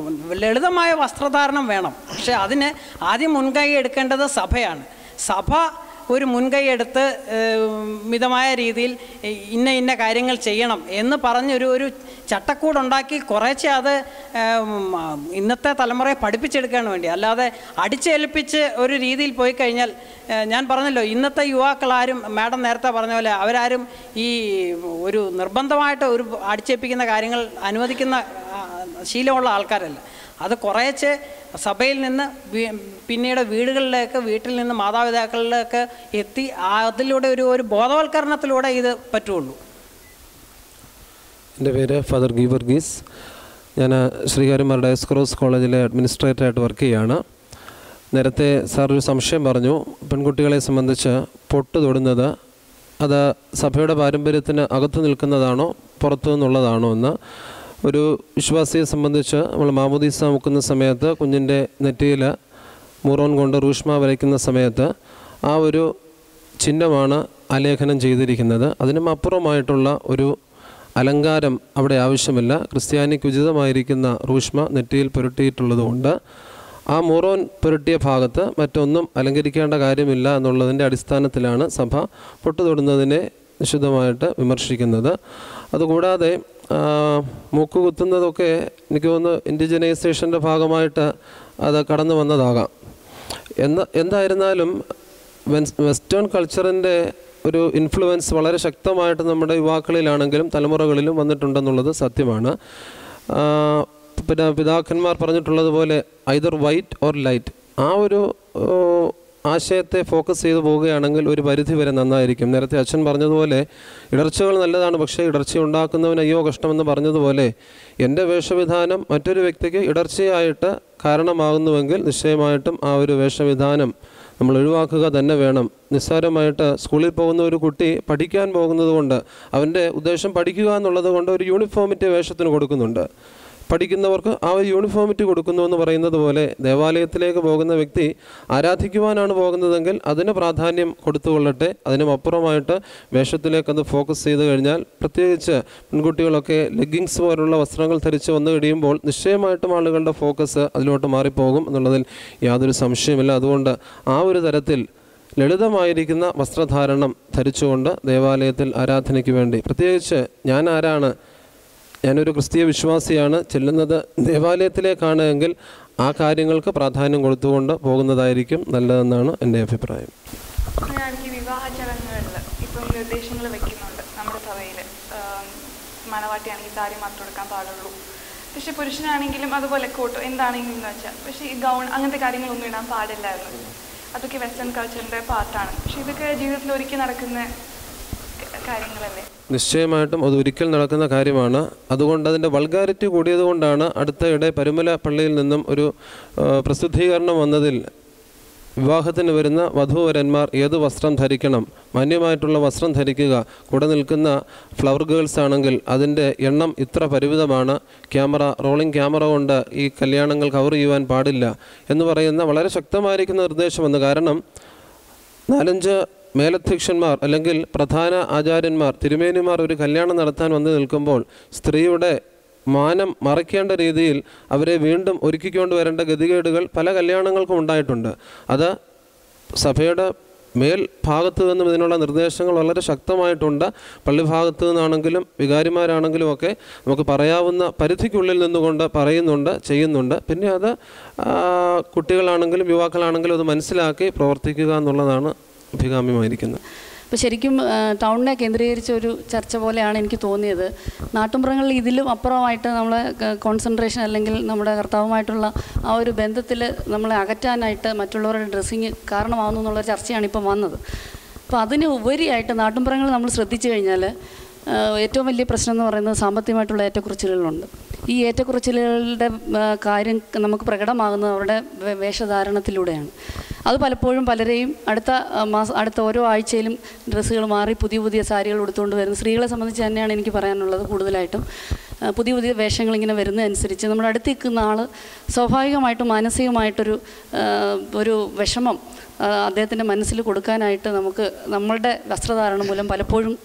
[SPEAKER 10] ലളിതമായ വസ്ത്രധാരണം വേണം. പക്ഷേ അതിന് ആദ്യം മുൻകൈ എടുക്കേണ്ടത് സഭയാണ്. സഭ ഒരു മുൻകൈ എടുത്ത് മിതമായ രീതിയിൽ ഇന്ന കാര്യങ്ങൾ ചെയ്യണം എന്ന് പറഞ്ഞൊരു ചട്ടക്കൂടുണ്ടാക്കി കുറേശ്ശെ അത് ഇന്നത്തെ തലമുറയെ പഠിപ്പിച്ചെടുക്കാൻ വേണ്ടി, അല്ലാതെ അടിച്ചേൽപ്പിച്ച് ഒരു രീതിയിൽ പോയി കഴിഞ്ഞാൽ, ഞാൻ പറഞ്ഞല്ലോ ഇന്നത്തെ യുവാക്കളാരും മാഡം നേരത്തെ പറഞ്ഞ പോലെ അവരാരും ഈ ഒരു നിർബന്ധമായിട്ട് ഒരു അടിച്ചേൽപ്പിക്കുന്ന കാര്യങ്ങൾ അനുവദിക്കുന്ന ശീലമുള്ള ആൾക്കാരല്ല. അത് കുറേശ്ശെ സഭയിൽ നിന്ന് പിന്നീട് വീട്ടിൽ നിന്ന് മാതാപിതാക്കളിലേക്ക് എത്തി അതിലൂടെ ഒരു ബോധവൽക്കരണത്തിലൂടെ ഇത് പറ്റുള്ളൂ.
[SPEAKER 11] എൻ്റെ പേര് ഫാദർ ഗീവർഗീസ്. ഞാൻ ശ്രീകാര്യന്മാർ ഡയസ് ക്രോസ് കോളേജിലെ അഡ്മിനിസ്ട്രേറ്ററായിട്ട് വർക്ക് ചെയ്യുകയാണ്. നേരത്തെ സാർ ഒരു സംശയം പറഞ്ഞു, പെൺകുട്ടികളെ സംബന്ധിച്ച് പൊട്ട് തൊടുന്നത് അത് സഭയുടെ പാരമ്പര്യത്തിന് അകത്ത് നിൽക്കുന്നതാണോ പുറത്തു നിന്നുള്ളതാണോ എന്ന്. ഒരു വിശ്വാസിയെ സംബന്ധിച്ച് നമ്മൾ മാമോദീസ മുക്കുന്ന സമയത്ത് കുഞ്ഞിൻ്റെ നെറ്റിയിൽ മുറോൻ കൊണ്ട് റൂഷ്മ വരയ്ക്കുന്ന സമയത്ത് ആ ഒരു ചിഹ്നമാണ് ആലേഖനം ചെയ്തിരിക്കുന്നത്. അതിനും അപ്പുറമായിട്ടുള്ള ഒരു അലങ്കാരം അവിടെ ആവശ്യമില്ല. ക്രിസ്ത്യാനിക്ക് ഉചിതമായിരിക്കുന്ന റൂഷ്മ നെറ്റിയിൽ പുരട്ടിയിട്ടുള്ളതുകൊണ്ട് ആ മുറോൻ പുരട്ടിയ ഭാഗത്ത് മറ്റൊന്നും അലങ്കരിക്കേണ്ട കാര്യമില്ല എന്നുള്ളതിൻ്റെ അടിസ്ഥാനത്തിലാണ് സഭ പൊട്ട് തൊടുന്നതിനെ നിശിതമായിട്ട് വിമർശിക്കുന്നത്. അതുകൂടാതെ മൂക്ക് കുത്തുന്നതൊക്കെ എനിക്ക് തോന്നുന്നു ഇൻഡിജനൈസേഷൻ്റെ ഭാഗമായിട്ട് അത് കടന്നു വന്നതാകാം. എന്തായിരുന്നാലും വെസ്റ്റേൺ കൾച്ചറിൻ്റെ ഒരു ഇൻഫ്ലുവൻസ് വളരെ ശക്തമായിട്ട് നമ്മുടെ യുവാക്കളിലാണെങ്കിലും തലമുറകളിലും വന്നിട്ടുണ്ടെന്നുള്ളത് സത്യമാണ്. പിന്നെ പിതാക്കന്മാർ പറഞ്ഞിട്ടുള്ളതുപോലെ ഐദർ വൈറ്റ് ഓർ ലൈറ്റ്, ആ ഒരു ആശയത്തെ ഫോക്കസ് ചെയ്തു പോവുകയാണെങ്കിൽ ഒരു പരിധി വരെ നന്നായിരിക്കും. നേരത്തെ അച്ഛൻ പറഞ്ഞതുപോലെ ഇടർച്ചകൾ നല്ലതാണ്, പക്ഷേ ഇടർച്ച ഉണ്ടാക്കുന്നവന് അയ്യോ കഷ്ടമെന്ന് പറഞ്ഞതുപോലെ എൻ്റെ വേഷവിധാനം മറ്റൊരു വ്യക്തിക്ക് ഇടർച്ചയായിട്ട് കാരണമാകുന്നുവെങ്കിൽ നിശ്ചയമായിട്ടും ആ ഒരു വേഷവിധാനം നമ്മൾ ഒഴിവാക്കുക തന്നെ വേണം. നിസ്സാരമായിട്ട് സ്കൂളിൽ പോകുന്ന ഒരു കുട്ടി പഠിക്കാൻ പോകുന്നത് കൊണ്ട് അവൻ്റെ ഉദ്ദേശം പഠിക്കുക എന്നുള്ളത് കൊണ്ട് ഒരു യൂണിഫോമിറ്റി വേഷത്തിന് കൊടുക്കുന്നുണ്ട്. പഠിക്കുന്നവർക്ക് ആ ഒരു യൂണിഫോമിറ്റി കൊടുക്കുന്നു എന്ന് പറയുന്നത് പോലെ ദേവാലയത്തിലേക്ക് പോകുന്ന വ്യക്തി ആരാധിക്കുവാനാണ് പോകുന്നതെങ്കിൽ അതിന് പ്രാധാന്യം കൊടുത്തുകൊള്ളട്ടെ. അതിനുമപ്പുറമായിട്ട് വേഷത്തിലേക്ക് അത് ഫോക്കസ് ചെയ്ത് കഴിഞ്ഞാൽ, പ്രത്യേകിച്ച് പെൺകുട്ടികളൊക്കെ ലെഗിങ്സ് പോലുള്ള വസ്ത്രങ്ങൾ ധരിച്ച് വന്നു കഴിയുമ്പോൾ നിശ്ചയമായിട്ടും ആളുകളുടെ ഫോക്കസ് അതിലോട്ട് മാറിപ്പോകും എന്നുള്ളതിൽ യാതൊരു സംശയമില്ല. അതുകൊണ്ട് ആ ഒരു തരത്തിൽ ലളിതമായിരിക്കുന്ന വസ്ത്രധാരണം ധരിച്ചുകൊണ്ട് ദേവാലയത്തിൽ ആരാധനയ്ക്ക് വേണ്ടി, പ്രത്യേകിച്ച് ഞാൻ ആരാണ്, ഞാനൊരു ക്രിസ്തീയ വിശ്വാസിയാണ്, ചെല്ലുന്നത് ദേവാലയത്തിലേക്കാണ് എങ്കിൽ ആ കാര്യങ്ങൾക്ക് പ്രാധാന്യം കൊടുത്തുകൊണ്ട് പോകുന്നതായിരിക്കും നല്ലതെന്നാണ് എൻ്റെ അഭിപ്രായം.
[SPEAKER 2] അങ്ങനെയാണെങ്കിൽ വിവാഹ ചടങ്ങുകളിൽ ഇപ്പം നിർദ്ദേശങ്ങൾ വെക്കുന്നുണ്ട് നമ്മുടെ സഭയിൽ. മണവാട്ടിയാണെങ്കിൽ സാരി മാത്രം എടുക്കാൻ പാടുള്ളൂ, പക്ഷെ പുരുഷനാണെങ്കിലും അതുപോലെ കോട്ടോ എന്താണെങ്കിലും എന്ന് വെച്ചാൽ, പക്ഷേ ഈ ഗൗൺ അങ്ങനത്തെ കാര്യങ്ങളൊന്നും ഇടാൻ പാടില്ലായിരുന്നു. അതൊക്കെ വെസ്റ്റേൺ കൾച്ചറിൻ്റെ പാർട്ടാണ്. പക്ഷേ ഇതൊക്കെ ജീവിതത്തിൽ ഒരിക്കൽ നടക്കുന്ന കാര്യങ്ങളല്ലേ?
[SPEAKER 11] നിശ്ചയമായിട്ടും അത് ഒരിക്കൽ നടക്കുന്ന കാര്യമാണ്. അതുകൊണ്ട് അതിൻ്റെ വൾഗാരിറ്റി കൂടിയതുകൊണ്ടാണ് അടുത്തയിടെ പരുമല പള്ളിയിൽ നിന്നും ഒരു പ്രസിദ്ധീകരണം വന്നതിൽ വിവാഹത്തിന് വരുന്ന വധൂവരന്മാർ ഏത് വസ്ത്രം ധരിക്കണം, മാന്യമായിട്ടുള്ള വസ്ത്രം ധരിക്കുക, കൂടെ നിൽക്കുന്ന ഫ്ലവർ ഗേൾസ് ആണെങ്കിൽ അതിൻ്റെ എണ്ണം ഇത്ര പരിമിതമാണ്, റോളിംഗ് ക്യാമറ കൊണ്ട് ഈ കല്യാണങ്ങൾ കവർ ചെയ്യുവാൻ പാടില്ല എന്ന് പറയുന്ന വളരെ ശക്തമായിരിക്കുന്ന നിർദ്ദേശം വന്നു. കാരണം 4-5 മേലധ്യക്ഷന്മാർ അല്ലെങ്കിൽ പ്രധാന ആചാര്യന്മാർ, തിരുമേനിമാർ ഒരു കല്യാണം നടത്താൻ വന്നു നിൽക്കുമ്പോൾ സ്ത്രീയുടെ മാനം മറയ്ക്കേണ്ട രീതിയിൽ അവരെ വീണ്ടും ഒരുക്കിക്കൊണ്ട് വരേണ്ട ഗതികേടുകൾ പല കല്യാണങ്ങൾക്കും ഉണ്ടായിട്ടുണ്ട്. അത് സഭയുടെ മേൽ ഭാഗത്തു നിന്നും ഇതിനുള്ള നിർദ്ദേശങ്ങൾ വളരെ ശക്തമായിട്ടുണ്ട്. പള്ളിഭാഗത്തു നിന്നാണെങ്കിലും വികാരിമാരാണെങ്കിലും ഒക്കെ നമുക്ക് പറയാവുന്ന പരിധിക്കുള്ളിൽ നിന്നുകൊണ്ട് പറയുന്നുണ്ട്, ചെയ്യുന്നുണ്ട്. പിന്നെ അത് കുട്ടികളാണെങ്കിലും യുവാക്കളാണെങ്കിലും അത് മനസ്സിലാക്കി പ്രവർത്തിക്കുക എന്നുള്ളതാണ് അഭികാമ്യമായിരിക്കുന്നത്.
[SPEAKER 9] അപ്പോൾ ശരിക്കും ടൗണിനെ കേന്ദ്രീകരിച്ച ഒരു ചർച്ച പോലെയാണ് എനിക്ക് തോന്നിയത്. നാട്ടുമ്പുറങ്ങളിൽ ഇതിലും അപ്പുറമായിട്ട് നമ്മളെ കോൺസെൻട്രേഷൻ അല്ലെങ്കിൽ നമ്മുടെ കർത്താവുമായിട്ടുള്ള ആ ഒരു ബന്ധത്തിൽ നമ്മളെ അകറ്റാനായിട്ട് മറ്റുള്ളവരുടെ ഡ്രസ്സിങ് കാരണമാകുന്നു എന്നുള്ള ചർച്ചയാണ് ഇപ്പം വന്നത്. അപ്പോൾ അതിന് ഉപരിയായിട്ട് നാട്ടുമ്പുറങ്ങൾ നമ്മൾ ശ്രദ്ധിച്ചു കഴിഞ്ഞാൽ ഏറ്റവും വലിയ പ്രശ്നം എന്ന് പറയുന്നത് സാമ്പത്തികമായിട്ടുള്ള ഏറ്റക്കുറച്ചിലുകളുണ്ട്. ഈ ഏറ്റക്കുറച്ചിലുകളുടെ കാര്യം നമുക്ക് പ്രകടമാകുന്നത് അവരുടെ വേഷധാരണത്തിലൂടെയാണ്. അത് പലപ്പോഴും പലരെയും അടുത്ത ഓരോ ആഴ്ചയിലും ഡ്രസ്സുകൾ മാറി പുതിയ പുതിയ സാരികൾ ഉടുത്തുകൊണ്ട് വരുന്നു. സ്ത്രീകളെ സംബന്ധിച്ച് തന്നെയാണ് എനിക്ക് പറയാനുള്ളത്. കൂടുതലായിട്ടും പുതിയ പുതിയ വേഷങ്ങളിങ്ങനെ വരുന്നതനുസരിച്ച് നമ്മുടെ അടുത്ത് നിൽക്കുന്ന ആൾ സ്വാഭാവികമായിട്ടും മാനസികമായിട്ടൊരു വിഷമം അദ്ദേഹത്തിൻ്റെ മനസ്സിൽ കൊടുക്കാനായിട്ട് നമുക്ക് നമ്മളുടെ വസ്ത്രധാരണം മൂലം പലപ്പോഴും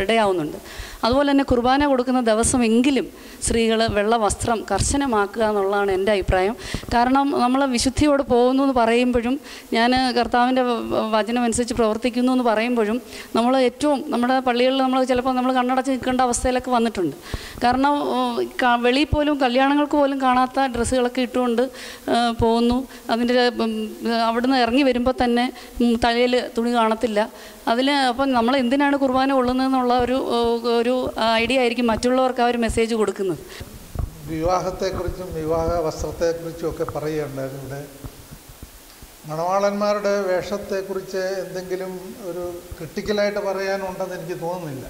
[SPEAKER 9] ഇടയാവുന്നുണ്ട്. അതുപോലെ തന്നെ കുർബാന കൊടുക്കുന്ന ദിവസമെങ്കിലും സ്ത്രീകൾ വെള്ള വസ്ത്രം കർശനമാക്കുക എന്നുള്ളതാണ് എൻ്റെ അഭിപ്രായം. കാരണം നമ്മൾ വിശുദ്ധിയോട് പോകുന്നു എന്ന് പറയുമ്പോഴും, ഞാൻ കർത്താവിൻ്റെ വചനമനുസരിച്ച് പ്രവർത്തിക്കുന്നു എന്ന് പറയുമ്പോഴും, നമ്മൾ ഏറ്റവും നമ്മുടെ പള്ളികളിൽ നമ്മൾ ചിലപ്പോൾ നമ്മൾ കണ്ണടച്ച് നിൽക്കേണ്ട അവസ്ഥയിലൊക്കെ വന്നിട്ടുണ്ട്. കാരണം വെളിയിൽ പോലും കല്യാണങ്ങൾക്ക് പോലും കാണാത്ത ഡ്രസ്സുകളൊക്കെ ഇട്ടുകൊണ്ട് പോകുന്നു. അതിൻ്റെ അവിടുന്ന് ഇറങ്ങി വരുമ്പോൾ തന്നെ തലയിൽ തുണി കാണത്തില്ല. അപ്പം നമ്മൾ എന്തിനാണ് കുർബാന കൊള്ളുന്നതെന്നുള്ള ഒരു ഐഡിയ ആയിരിക്കും മറ്റുള്ളവർക്ക് ആ ഒരു മെസ്സേജ് കൊടുക്കുന്നത്.
[SPEAKER 4] വിവാഹത്തെക്കുറിച്ചും വിവാഹ വസ്ത്രത്തെക്കുറിച്ചും ഒക്കെ പറയുകയുണ്ടായിരുന്നു. ഇവിടെ മണവാളന്മാരുടെ വേഷത്തെക്കുറിച്ച് എന്തെങ്കിലും ഒരു ക്രിട്ടിക്കലായിട്ട് പറയാനുണ്ടെന്ന് എനിക്ക് തോന്നുന്നില്ല.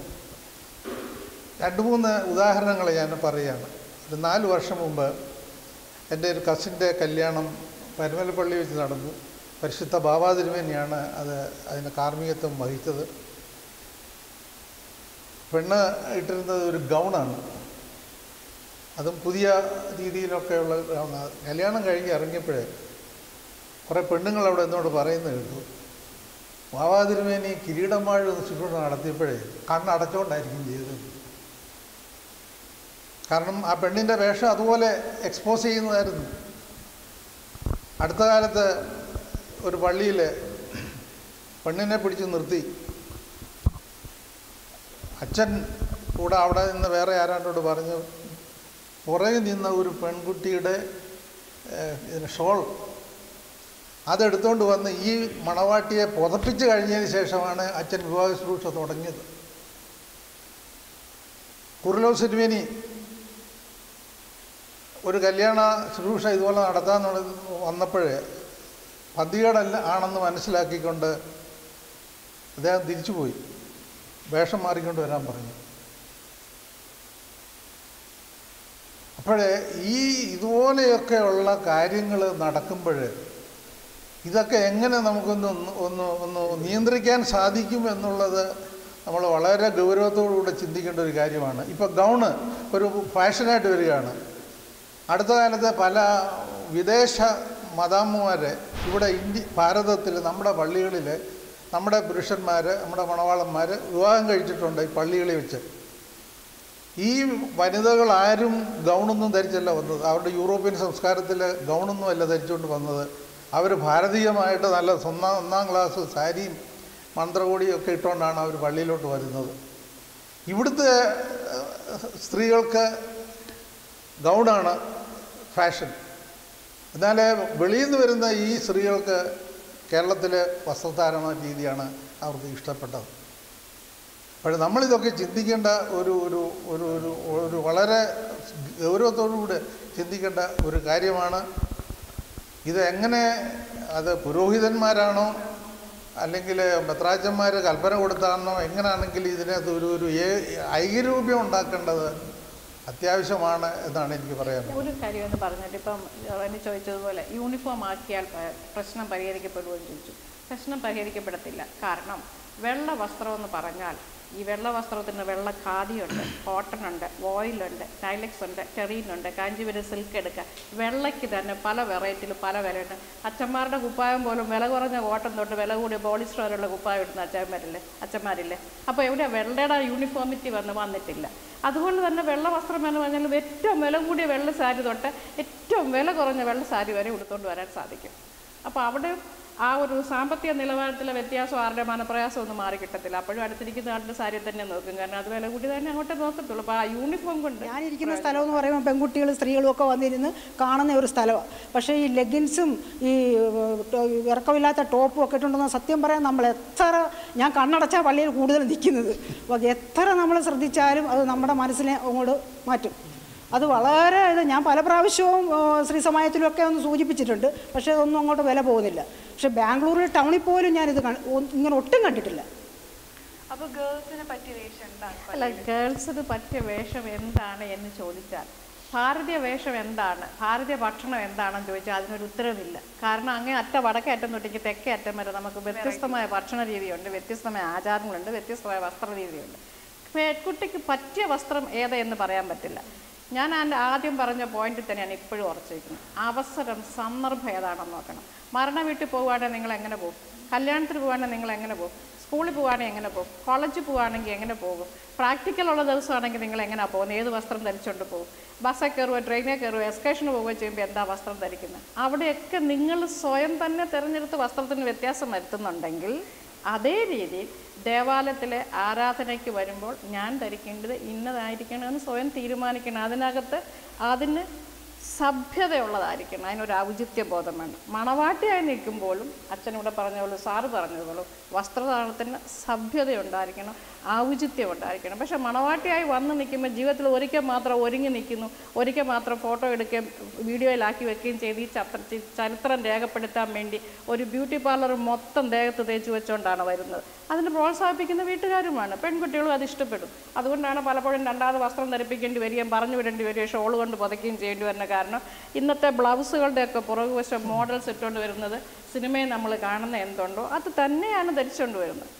[SPEAKER 4] 2-3 ഉദാഹരണങ്ങൾ ഞാൻ പറയുകയാണ്. ഒരു 4 വർഷം മുമ്പ് എൻ്റെ ഒരു കസിൻ്റെ കല്യാണം പരുമലപ്പള്ളി വെച്ച് നടന്നു. പരിശുദ്ധ ബാബാ തിരുമേനിയാണ് അതിന് കാർമ്മികത്വം വഹിച്ചത്. പെണ്ണ് ഇട്ടിരുന്നത് ഒരു ഗൗണാണ്, അതും പുതിയ രീതിയിലൊക്കെയുള്ള ഗൗണാണ്. കല്യാണം കഴിഞ്ഞ് ഇറങ്ങിയപ്പോഴേ കുറേ പെണ്ണുങ്ങൾ അവിടെ എന്നോട് പറയുന്നത് കേട്ടു, ബാബാ തിരുമേനി കിരീടമാഴ ശുശ്രൂഷ നടത്തിയപ്പോഴേ കണ്ണടച്ചുകൊണ്ടായിരിക്കും ചെയ്തത്. കാരണം ആ പെണ്ണിൻ്റെ വേഷം അതുപോലെ എക്സ്പോസ് ചെയ്യുന്നതായിരുന്നു. അടുത്ത കാലത്ത് ഒരു പള്ളിയിൽ പെണ്ണിനെ പിടിച്ച് നിർത്തി. അച്ഛൻ കൂടെ അവിടെ നിന്ന് വേറെ ആരാണ്ടോട് പറഞ്ഞു, പുറകിൽ നിന്ന ഒരു പെൺകുട്ടിയുടെ ഷോൾ അതെടുത്തുകൊണ്ട് വന്ന് ഈ മണവാട്ടിയെ പുതപ്പിച്ച് കഴിഞ്ഞതിന് ശേഷമാണ് അച്ഛൻ വിവാഹ ശുശ്രൂഷ തുടങ്ങിയത്. കുറുലോസ് തിരുമേനി ഒരു കല്യാണ ശുശ്രൂഷ ഇതുപോലെ നടത്താമെന്നുള്ളത് വന്നപ്പോഴേ പന്തികേടല്ല ആണെന്ന് മനസ്സിലാക്കിക്കൊണ്ട് അദ്ദേഹം തിരിച്ചുപോയി, വേഷം മാറിക്കൊണ്ട് വരാൻ പറഞ്ഞു. അപ്പോഴേ ഇതുപോലെയൊക്കെയുള്ള കാര്യങ്ങൾ നടക്കുമ്പോൾ ഇതൊക്കെ എങ്ങനെ നമുക്കൊന്ന് ഒന്ന് നിയന്ത്രിക്കാൻ സാധിക്കും എന്നുള്ളത് നമ്മൾ വളരെ ഗൗരവത്തോടുകൂടെ ചിന്തിക്കേണ്ട ഒരു കാര്യമാണ്. ഇപ്പോൾ ഗൗണ് ഒരു ഫാഷനായിട്ട് വരികയാണ്. അടുത്ത കാലത്ത് പല വിദേശ മദാമ്മമാരെ ഇവിടെ ഭാരതത്തിൽ നമ്മുടെ പള്ളികളിൽ നമ്മുടെ പുരുഷന്മാർ, നമ്മുടെ മണവാളന്മാർ വിവാഹം കഴിച്ചിട്ടുണ്ട് ഈ പള്ളികളിൽ വെച്ച്. ഈ വനിതകളാരും ഗൗണൊന്നും ധരിച്ചല്ല വന്നത്. അവരുടെ യൂറോപ്യൻ സംസ്കാരത്തിൽ ഗൗണൊന്നും അല്ല ധരിച്ചുകൊണ്ട് വന്നത്. അവർ ഭാരതീയമായിട്ട് നല്ല ഒന്നാം ക്ലാസ് സാരിയും മന്ത്രകോടിയും ഒക്കെ ഇട്ടുകൊണ്ടാണ് അവർ പള്ളിയിലോട്ട് വരുന്നത്. ഇവിടുത്തെ സ്ത്രീകൾക്ക് ഗൗണാണ് ഫാഷൻ. എന്നാൽ വെളിയിൽ നിന്ന് വരുന്ന ഈ സ്ത്രീകൾക്ക് കേരളത്തിലെ വസ്ത്രധാരണ രീതിയാണ് അവർക്ക് ഇഷ്ടപ്പെട്ടത്. അപ്പോൾ നമ്മളിതൊക്കെ ചിന്തിക്കേണ്ട ഒരു വളരെ ഗൗരവത്തോടുകൂടി ചിന്തിക്കേണ്ട ഒരു കാര്യമാണ്. ഇതെങ്ങനെ, അത് പുരോഹിതന്മാരാണോ അല്ലെങ്കിൽ മെത്രാച്ചന്മാർ കൽപ്പന കൊടുത്താണെന്നോ എങ്ങനെയാണെങ്കിൽ ഇതിനകത്ത് ഒരു ഐകരൂപ്യം ഉണ്ടാക്കേണ്ടത് അത്യാവശ്യമാണ് എന്നാണ് എനിക്ക് പറയാനുള്ളത്.
[SPEAKER 5] ഒരു കാര്യം എന്ന് പറഞ്ഞിട്ട് ഇപ്പം എന്നെ ചോദിച്ചതുപോലെ യൂണിഫോം ആക്കിയാൽ പ്രശ്നം പരിഹരിക്കപ്പെടുമെന്ന് ചോദിച്ചു. പ്രശ്നം പരിഹരിക്കപ്പെടത്തില്ല. കാരണം വെള്ള വസ്ത്രം എന്ന് പറഞ്ഞാൽ ഈ വെള്ള വസ്ത്രത്തിന് വെള്ള ഖാദിയുണ്ട്, കോട്ടനുണ്ട്, വോയിലുണ്ട്, ടൈലക്സ് ഉണ്ട്, ടെറീനുണ്ട്, കാഞ്ചീപുരം സിൽക്ക് എടുക്കുക. വെള്ളയ്ക്ക് തന്നെ പല വെറൈറ്റിയിൽ പല വിലയുണ്ട്. അച്ഛന്മാരുടെ കുപ്പായം പോലും വില കുറഞ്ഞ കോട്ടൺ തൊട്ട് വില കൂടിയ പോളിസ്റ്റർ വരെയുള്ള കുപ്പായം ഇടുന്ന അച്ഛന്മാരില്ലേ. അപ്പോൾ എവിടെ വെള്ളയുടെ യൂണിഫോമിറ്റി വന്നിട്ടില്ല. അതുകൊണ്ട് തന്നെ വെള്ള വസ്ത്രം എന്ന് പറഞ്ഞാൽ ഏറ്റവും വില കൂടിയ വെള്ള സാരി തൊട്ട് ഏറ്റവും വില കുറഞ്ഞ വെള്ള സാരി വരെ ഉടുത്തുകൊണ്ട് വരാൻ സാധിക്കും. അപ്പോൾ അവിടെ ആ ഒരു സാമ്പത്തിക നിലവാരത്തിലെ വ്യത്യാസം ആരുടെ മനപ്രയാസം ഒന്നും മാറി കിട്ടത്തില്ല. അപ്പോഴും അടുത്തിരിക്കുന്ന ആളുടെ സാരി തന്നെ നോക്കും. കാരണം അത് വില കൂടി തന്നെ അങ്ങോട്ടേ നോക്കത്തുള്ളൂ. അപ്പോൾ ആ യൂണിഫോം കൊണ്ട്
[SPEAKER 12] ഞാനിരിക്കുന്ന സ്ഥലം എന്ന് പറയുമ്പോൾ പെൺകുട്ടികളും സ്ത്രീകളും ഒക്കെ വന്നിരുന്ന് കാണുന്ന ഒരു സ്ഥലമാണ്. പക്ഷേ ഈ ലെഗിൻസും ഈ ഇറക്കമില്ലാത്ത ടോപ്പും ഒക്കെ ഇട്ടുണ്ടെന്ന് സത്യം പറയാൻ നമ്മൾ ഞാൻ കണ്ണടച്ചാൽ പള്ളിയിൽ കൂടുതൽ നിൽക്കുന്നത്. അപ്പോൾ എത്ര നമ്മൾ ശ്രദ്ധിച്ചാലും അത് നമ്മുടെ മനസ്സിനെ അങ്ങോട്ട് മാറ്റും. അത് വളരെ ഞാൻ പല പ്രാവശ്യവും ശ്രീ സമാജത്തിലൊക്കെ ഒന്ന് സൂചിപ്പിച്ചിട്ടുണ്ട്. പക്ഷേ അതൊന്നും അങ്ങോട്ട് വില പോകുന്നില്ല. പക്ഷെ ബാംഗ്ലൂരിൽ ടൗണിൽ പോലും ഞാനിത് ഇങ്ങനെ ഒട്ടും കണ്ടിട്ടില്ല.
[SPEAKER 2] അപ്പോൾ ഗേൾസിന് പറ്റിയ വേഷം എന്താണ്?
[SPEAKER 5] അല്ല, ഗേൾസിന് പറ്റിയ വേഷം എന്താണ് എന്ന് ചോദിച്ചാൽ ഭാരതീയ വേഷം എന്താണ്, ഭാരതീയ ഭക്ഷണം എന്താണെന്ന് ചോദിച്ചാൽ അതിനൊരു ഉത്തരവില്ല. കാരണം അങ്ങേ വടക്കേ അറ്റം തൊട്ടിക്ക് തെക്കേ അറ്റം വരെ നമുക്ക് വ്യത്യസ്തമായ ഭക്ഷണ രീതിയുണ്ട്, വ്യത്യസ്തമായ ആചാരങ്ങളുണ്ട്, വ്യത്യസ്തമായ വസ്ത്ര രീതിയുണ്ട്. പെൺകുട്ടിക്ക് പറ്റിയ വസ്ത്രം ഏതെന്ന് പറയാൻ പറ്റില്ല. ഞാൻ എൻ്റെ ആദ്യം പറഞ്ഞ പോയിന്റിൽ തന്നെയാണ് ഇപ്പോഴും ഉറച്ചിരിക്കുന്നത്. അവസരം, സന്ദർഭം ഏതാണെന്ന് നോക്കണം. മരണ വീട്ടിൽ പോകുവാണെങ്കിൽ നിങ്ങൾ എങ്ങനെ പോകും? കല്യാണത്തിന് പോകുവാണെങ്കിൽ നിങ്ങൾ എങ്ങനെ പോകും? സ്കൂളിൽ പോകുവാണെങ്കിൽ എങ്ങനെ പോകും? കോളേജിൽ പോകുവാണെങ്കിൽ എങ്ങനെ പോകും? പ്രാക്ടിക്കലുള്ള ദിവസമാണെങ്കിൽ നിങ്ങൾ എങ്ങനെയാണ് പോകുന്നത്? ഏത് വസ്ത്രം ധരിച്ചുകൊണ്ട് പോകും? ബസ്സിൽ കയറുകയോ ട്രെയിനിൽ കയറുകയോ എക്സ്കർഷന് പോവുകയോ ചെയ്യുമ്പോൾ എന്താ വസ്ത്രം ധരിക്കുന്നത്? അവിടെയൊക്കെ നിങ്ങൾ സ്വയം തന്നെ തിരഞ്ഞെടുത്ത് വസ്ത്രത്തിന് വ്യത്യാസം വരുത്തുന്നുണ്ടെങ്കിൽ അതേ രീതിയിൽ ദേവാലയത്തിലെ ആരാധനയ്ക്ക് വരുമ്പോൾ ഞാൻ ധരിക്കേണ്ടത് ഇന്നതായിരിക്കണമെന്ന് സ്വയം തീരുമാനിക്കണം. അതിന് സഭ്യതയുള്ളതായിരിക്കണം. അതിനൊരു ഔചിത്യ ബോധം വേണം. മണവാട്ടിയായി നിൽക്കുമ്പോഴും അച്ഛനിവിടെ പറഞ്ഞതുപോലെ സാറ് പറഞ്ഞതുപോലെ വസ്ത്രധാരണത്തിന് സഭ്യതയുണ്ടായിരിക്കണം, ഔചിത്യം ഉണ്ടായിരിക്കണം. പക്ഷെ മണവാട്ടിയായി വന്ന് നിൽക്കുമ്പോൾ ജീവിതത്തിൽ ഒരിക്കൽ മാത്രം ഒരുങ്ങി നിൽക്കുന്നു, ഒരിക്കൽ മാത്രം ഫോട്ടോ എടുക്കുകയും വീഡിയോയിലാക്കി വെക്കുകയും ചെയ്ത് ഈ ചരിത്രം രേഖപ്പെടുത്താൻ വേണ്ടി ഒരു ബ്യൂട്ടി പാർലർ മൊത്തം ദേഹത്ത് തേച്ച് വെച്ചുകൊണ്ടാണ് വരുന്നത്. അതിന് പ്രോത്സാഹിപ്പിക്കുന്ന വീട്ടുകാരുമാണ്. പെൺകുട്ടികളും അത് ഇഷ്ടപ്പെടും. അതുകൊണ്ടാണ് പലപ്പോഴും രണ്ടാമത് വസ്ത്രം ധരിപ്പിക്കേണ്ടി വരികയും പറഞ്ഞു വിടേണ്ടി വരികയും ഷോൾ കൊണ്ട് പുതയ്ക്കുകയും ചെയ്യേണ്ടി വരുന്ന കാരണം ഇന്നത്തെ ബ്ലൗസുകളുടെയൊക്കെ പുറകുവശം മോഡൽസ് ഇട്ടുകൊണ്ട് വരുന്നത് സിനിമയിൽ നമ്മൾ കാണുന്ന എന്തുണ്ടോ അത് തന്നെയാണ് ധരിച്ചുകൊണ്ട് വരുന്നത്.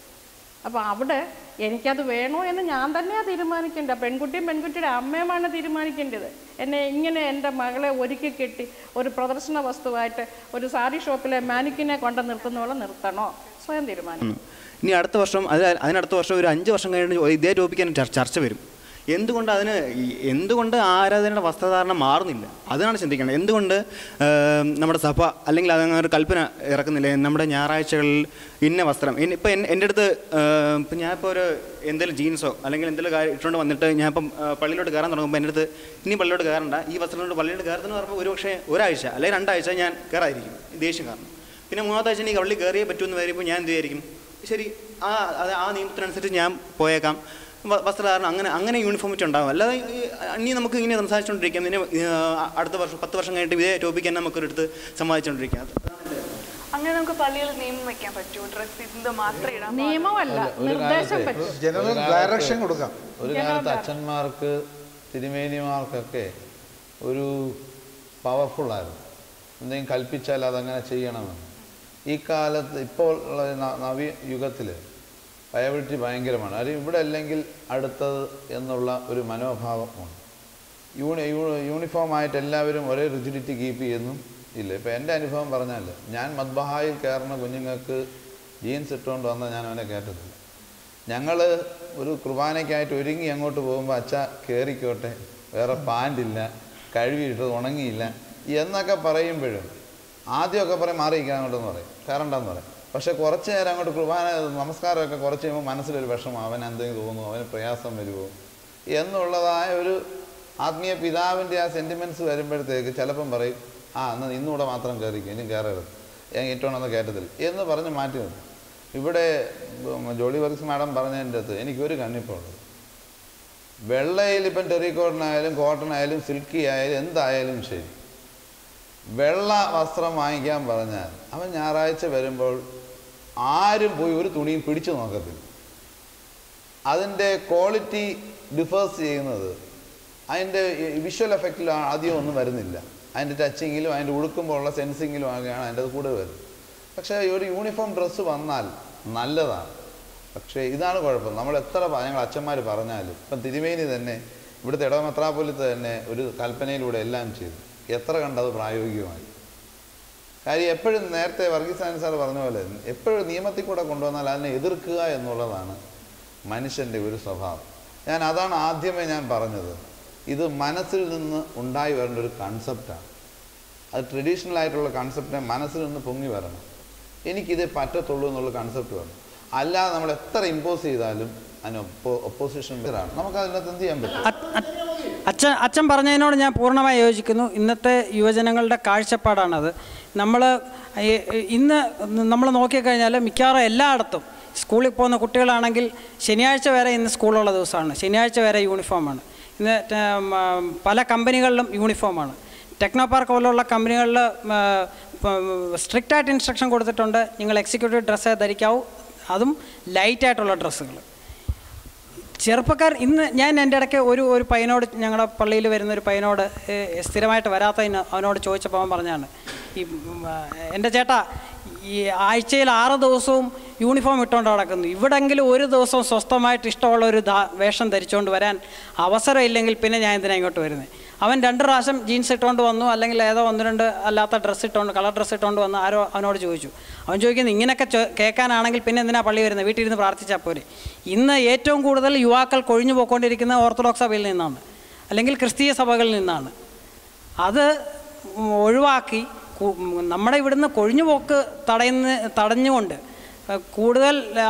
[SPEAKER 5] അപ്പോൾ അവിടെ എനിക്കത് വേണോ എന്ന് ഞാൻ തന്നെയാണ് തീരുമാനിക്കേണ്ടത്. പെൺകുട്ടിയുടെ അമ്മയുമാണ് തീരുമാനിക്കേണ്ടത്. എന്നെ ഇങ്ങനെ എൻ്റെ മകളെ ഒരുക്കി കെട്ടി ഒരു പ്രദർശന വസ്തുവായിട്ട് ഒരു സാരി ഷോപ്പിലെ മാനിക്കിനെ കൊണ്ട് നിർത്തുന്ന പോലെ നിർത്തണോ സ്വയം തീരുമാനിക്കും.
[SPEAKER 13] ഇനി അടുത്ത വർഷം അതിനടുത്ത വർഷം ഒരു 5 വർഷം കഴിഞ്ഞ് ഇതേ ടോപ്പിക്കാൻ ചർച്ച വരും. എന്തുകൊണ്ട് ആരാധനയുടെ വസ്ത്രധാരണം മാറുന്നില്ല? അതാണ് ചിന്തിക്കേണ്ടത്. എന്തുകൊണ്ട് നമ്മുടെ സഭ അല്ലെങ്കിൽ അതങ്ങനെ ഒരു കൽപ്പന ഇറക്കുന്നില്ല? നമ്മുടെ ഞായറാഴ്ചകളിൽ ഇന്ന വസ്ത്രം ഇപ്പം എൻ്റെ അടുത്ത് ഇപ്പം ഞാനിപ്പോൾ എന്തെങ്കിലും ജീൻസോ അല്ലെങ്കിൽ എന്തെങ്കിലും കാര്യം ഇട്ടുകൊണ്ട് വന്നിട്ട് ഞാനിപ്പം പള്ളിയിലോട്ട് കയറാൻ തുടങ്ങുമ്പോൾ എൻ്റെ അടുത്ത് ഇനി പള്ളിയിലോട്ട് കയറണ്ട, ഈ വസ്ത്രത്തിലോട്ട് പള്ളിയിലോട്ട് കയറുന്നതെന്ന് പറയുമ്പോൾ ഒരുപക്ഷെ ഒരാഴ്ച അല്ലെങ്കിൽ 2 ആഴ്ച ഞാൻ കയറാതിരിക്കും ദേഷ്യം കാരണം. പിന്നെ മൂന്നാമത്തെ ആഴ്ച എനിക്ക് പള്ളി കയറിയേ പറ്റുമെന്ന് പറയുമ്പോൾ ഞാൻ എന്ത് വിചാരിക്കും, ശരി ആ നിയമത്തിനനുസരിച്ച് ഞാൻ പോയേക്കാം, വസ്ത്രധാരണം അങ്ങനെ യൂണിഫോമിറ്റി ഉണ്ടാകും. അല്ലാതെ ഇനി നമുക്ക് ഇങ്ങനെ സംസാരിച്ചുകൊണ്ടിരിക്കാം, ഇനി അടുത്ത വർഷം 10 വർഷം കഴിഞ്ഞിട്ട് ഇതേ ടോപ്പിക്ക് തന്നെ നമുക്കൊരിടത്ത് സംവാദിച്ചുകൊണ്ടിരിക്കാം.
[SPEAKER 2] അങ്ങനെ നമുക്ക് പള്ളിയിൽ നിയമം വെക്കാൻ പറ്റുമോ? ഡ്രസ് ഇത് മാത്രം ഇടാം,
[SPEAKER 5] നിയമമല്ല, നിർദ്ദേശം പറ്റും.
[SPEAKER 4] ഡയറക്ഷൻ കൊടുക്കാം.
[SPEAKER 3] ഒരു കാലത്ത് അച്ഛന്മാർക്ക് തിരുമേനിമാർക്കൊക്കെ ഒരു പവർഫുള്ളായിരുന്നു, എന്തെങ്കിലും കൽപ്പിച്ചാൽ അതങ്ങനെ ചെയ്യണമെന്ന്. ഈ കാലത്ത് ഇപ്പോൾ ഉള്ള നവയുഗത്തിൽ ലയബിലിറ്റി ഭയങ്കരമാണ്. അത് ഇവിടെ അല്ലെങ്കിൽ അടുത്തത് എന്നുള്ള ഒരു മനോഭാവമാണ്. യൂണിഫോമായിട്ട് എല്ലാവരും ഒരേ റിജിഡിറ്റി കീപ്പ് ചെയ്യുന്നു ഇല്ല. ഇപ്പോൾ എൻ്റെ അനുഭവം പറഞ്ഞാൽ, ഞാൻ മദ്ബഹായിൽ കയറുന്ന കുഞ്ഞുങ്ങൾക്ക് ജീൻസ് ഇട്ടുകൊണ്ട് വന്നാൽ ഞാൻ അവനെ കയറ്റത്തില്ല. ഞങ്ങൾ ഒരു കുർബാനയ്ക്കായിട്ട് ഒരുങ്ങി അങ്ങോട്ട് പോകുമ്പോൾ അച്ഛ കയറിക്കോട്ടെ, വേറെ പാൻറ്റില്ല, കഴുകിയിട്ടത് ഉണങ്ങിയില്ല എന്നൊക്കെ പറയുമ്പോഴും ആദ്യമൊക്കെ പറയും മാറിയിരിക്കാൻ അങ്ങോട്ടെന്ന് പറയും, കയറണ്ടെന്ന് പറയും. പക്ഷെ കുറച്ച് നേരം അങ്ങോട്ട് കുർബാന നമസ്കാരമൊക്കെ കുറച്ച് കഴിയുമ്പോൾ മനസ്സിലൊരു വിഷമം, അവൻ എന്തെങ്കിലും തോന്നുമോ, അവന് പ്രയാസം വരുമോ എന്നുള്ളതായ ഒരു ആത്മീയ പിതാവിൻ്റെ ആ സെൻറ്റിമെൻറ്റ്സ് വരുമ്പോഴത്തേക്ക് ചിലപ്പം പറയും, എന്നാൽ ഇന്നുകൂടെ മാത്രം കയറിക്കും, ഇനി കയറരുത്, ഏറ്റവും കയറ്റത്തില്ല എന്ന് പറഞ്ഞ് മാറ്റി നിർത്തും. ഇവിടെ ജോളി വർഗീസ് മാഡം പറഞ്ഞതിൻ്റെ അടുത്ത് എനിക്കൊരു കണ്ണിപ്പുള്ളത്, വെള്ളയിൽ ഇപ്പം ടെറിക്കോട്ടനായാലും കോട്ടനായാലും സിൽക്കി ആയാലും എന്തായാലും ശരി, വെള്ള വസ്ത്രം വാങ്ങിക്കാൻ പറഞ്ഞാൽ അവൻ ഞായറാഴ്ച വരുമ്പോൾ ആരും പോയി ഒരു തുണിയും പിടിച്ചു നോക്കത്തില്ല. അതിൻ്റെ ക്വാളിറ്റി ഡിഫേഴ്സ് ചെയ്യുന്നത് അതിൻ്റെ വിഷ്വൽ എഫക്റ്റിൽ അധികം ഒന്നും വരുന്നില്ല. അതിൻ്റെ ടച്ചിങ്ങിലും അതിൻ്റെ ഉടുക്കുമ്പോൾ ഉള്ള സെൻസിങ്ങിലും ആകെയാണ് അതിൻ്റെ അത് കൂടുതൽ വരുന്നത്. പക്ഷേ ഒരു യൂണിഫോം ഡ്രസ്സ് വന്നാൽ നല്ലതാണ്. പക്ഷേ ഇതാണ് കുഴപ്പം, നമ്മൾ എത്ര ഞങ്ങൾ അച്ഛന്മാർ പറഞ്ഞാലും, ഇപ്പം തിരുമേനി തന്നെ ഇവിടുത്തെ ഇടവമെത്രാപ്പൊലീത്ത തന്നെ ഒരു കൽപ്പനയിലൂടെ എല്ലാം ചെയ്തു, എത്ര കണ്ടത് പ്രായോഗികമായി. കാര്യം എപ്പോഴും നേരത്തെ വർഗീസ് സാർ പറഞ്ഞ പോലെ എപ്പോഴും നിയമത്തിൽ കൂടെ കൊണ്ടുവന്നാൽ അതിനെ എതിർക്കുക എന്നുള്ളതാണ് മനുഷ്യൻ്റെ ഒരു സ്വഭാവം. അതാണ് ആദ്യമേ ഞാൻ പറഞ്ഞത്, ഇത് മനസ്സിൽ നിന്ന് ഉണ്ടായി വരേണ്ട ഒരു കൺസെപ്റ്റാണ്. അത് ട്രഡീഷണൽ ആയിട്ടുള്ള കൺസെപ്റ്റിനെ മനസ്സിൽ നിന്ന് പൊങ്ങി വരണം. എനിക്കിതേ പറ്റത്തുള്ളൂ എന്നുള്ള കൺസെപ്റ്റ് വേണം. അല്ലാതെ നമ്മൾ എത്ര ഇമ്പോസ് ചെയ്താലും അതിന് ഒപ്പോസിഷൻ ആണ്. നമുക്ക് അതിനകത്ത് എന്ത് ചെയ്യാൻ പറ്റും?
[SPEAKER 10] അച്ഛൻ പറഞ്ഞതിനോട് ഞാൻ പൂർണ്ണമായി യോജിക്കുന്നു. ഇന്നത്തെ യുവജനങ്ങളുടെ കാഴ്ചപ്പാടാണത്. ഇന്ന് നമ്മൾ നോക്കിക്കഴിഞ്ഞാൽ മിക്കവാറും എല്ലായിടത്തും സ്കൂളിൽ പോകുന്ന കുട്ടികളാണെങ്കിൽ ശനിയാഴ്ച വരെ ഇന്ന് സ്കൂളുള്ള ദിവസമാണ്, ശനിയാഴ്ച വരെ യൂണിഫോമാണ്. ഇന്ന് പല കമ്പനികളിലും യൂണിഫോമാണ്. ടെക്നോ പാർക്ക് പോലുള്ള കമ്പനികളിൽ സ്ട്രിക്റ്റായിട്ട് ഇൻസ്ട്രക്ഷൻ കൊടുത്തിട്ടുണ്ട്, നിങ്ങൾ എക്സിക്യൂട്ടീവ് ഡ്രസ്സേ ധരിക്കാവൂ, അതും ലൈറ്റായിട്ടുള്ള ഡ്രസ്സുകൾ. ചെറുപ്പക്കാർ ഇന്ന് ഞാൻ എൻ്റെ ഇടയ്ക്ക് ഒരു പയ്യനോട്, ഞങ്ങളുടെ പള്ളിയിൽ വരുന്നൊരു പയ്യനോട് സ്ഥിരമായിട്ട് വരാത്തതിന് അവനോട് ചോദിച്ചപ്പോൾ അവൻ പറഞ്ഞാണ്, എൻ്റെ ചേട്ടാ ഈ ആഴ്ചയിൽ 6 ദിവസവും യൂണിഫോം ഇട്ടുകൊണ്ട് നടക്കുന്നു, ഇവിടെങ്കിലും ഒരു ദിവസം സ്വസ്ഥമായിട്ട് ഇഷ്ടമുള്ള ഒരു വേഷം ധരിച്ചുകൊണ്ട് വരാൻ അവസരം ഇല്ലെങ്കിൽ പിന്നെ ഞാൻ എന്തിനാണ് ഇങ്ങോട്ട് വരുന്നത്. അവൻ 2 പ്രാവശ്യം ജീൻസ് ഇട്ടുകൊണ്ട് വന്നു, അല്ലെങ്കിൽ ഏതോ 1-2 അല്ലാത്ത ഡ്രസ്സ് ഇട്ടുകൊണ്ട്, കളർ ഡ്രസ്സ് ഇട്ടുകൊണ്ട് വന്ന് ആരോ അവനോട് ചോദിച്ചു. അവൻ ചോദിക്കുന്നത്, ഇങ്ങനെയൊക്കെ കേൾക്കാനാണെങ്കിൽ പിന്നെ എന്തിനാ പള്ളി വരുന്നത്, വീട്ടിലിരുന്ന് പ്രാർത്ഥിച്ചാൽ പോരെ. ഇന്ന് ഏറ്റവും കൂടുതൽ യുവാക്കൾ കൊഴിഞ്ഞു പോയിക്കൊണ്ടിരിക്കുന്ന ഓർത്തഡോക്സ് സഭയിൽ നിന്നാണ്, അല്ലെങ്കിൽ ക്രിസ്തീയ സഭകളിൽ നിന്നാണ്. അത് ഒഴിവാക്കി നമ്മുടെ ഇവിടുന്ന് കൊഴിഞ്ഞുപോക്ക് തടഞ്ഞുകൊണ്ട് കൂടുതൽ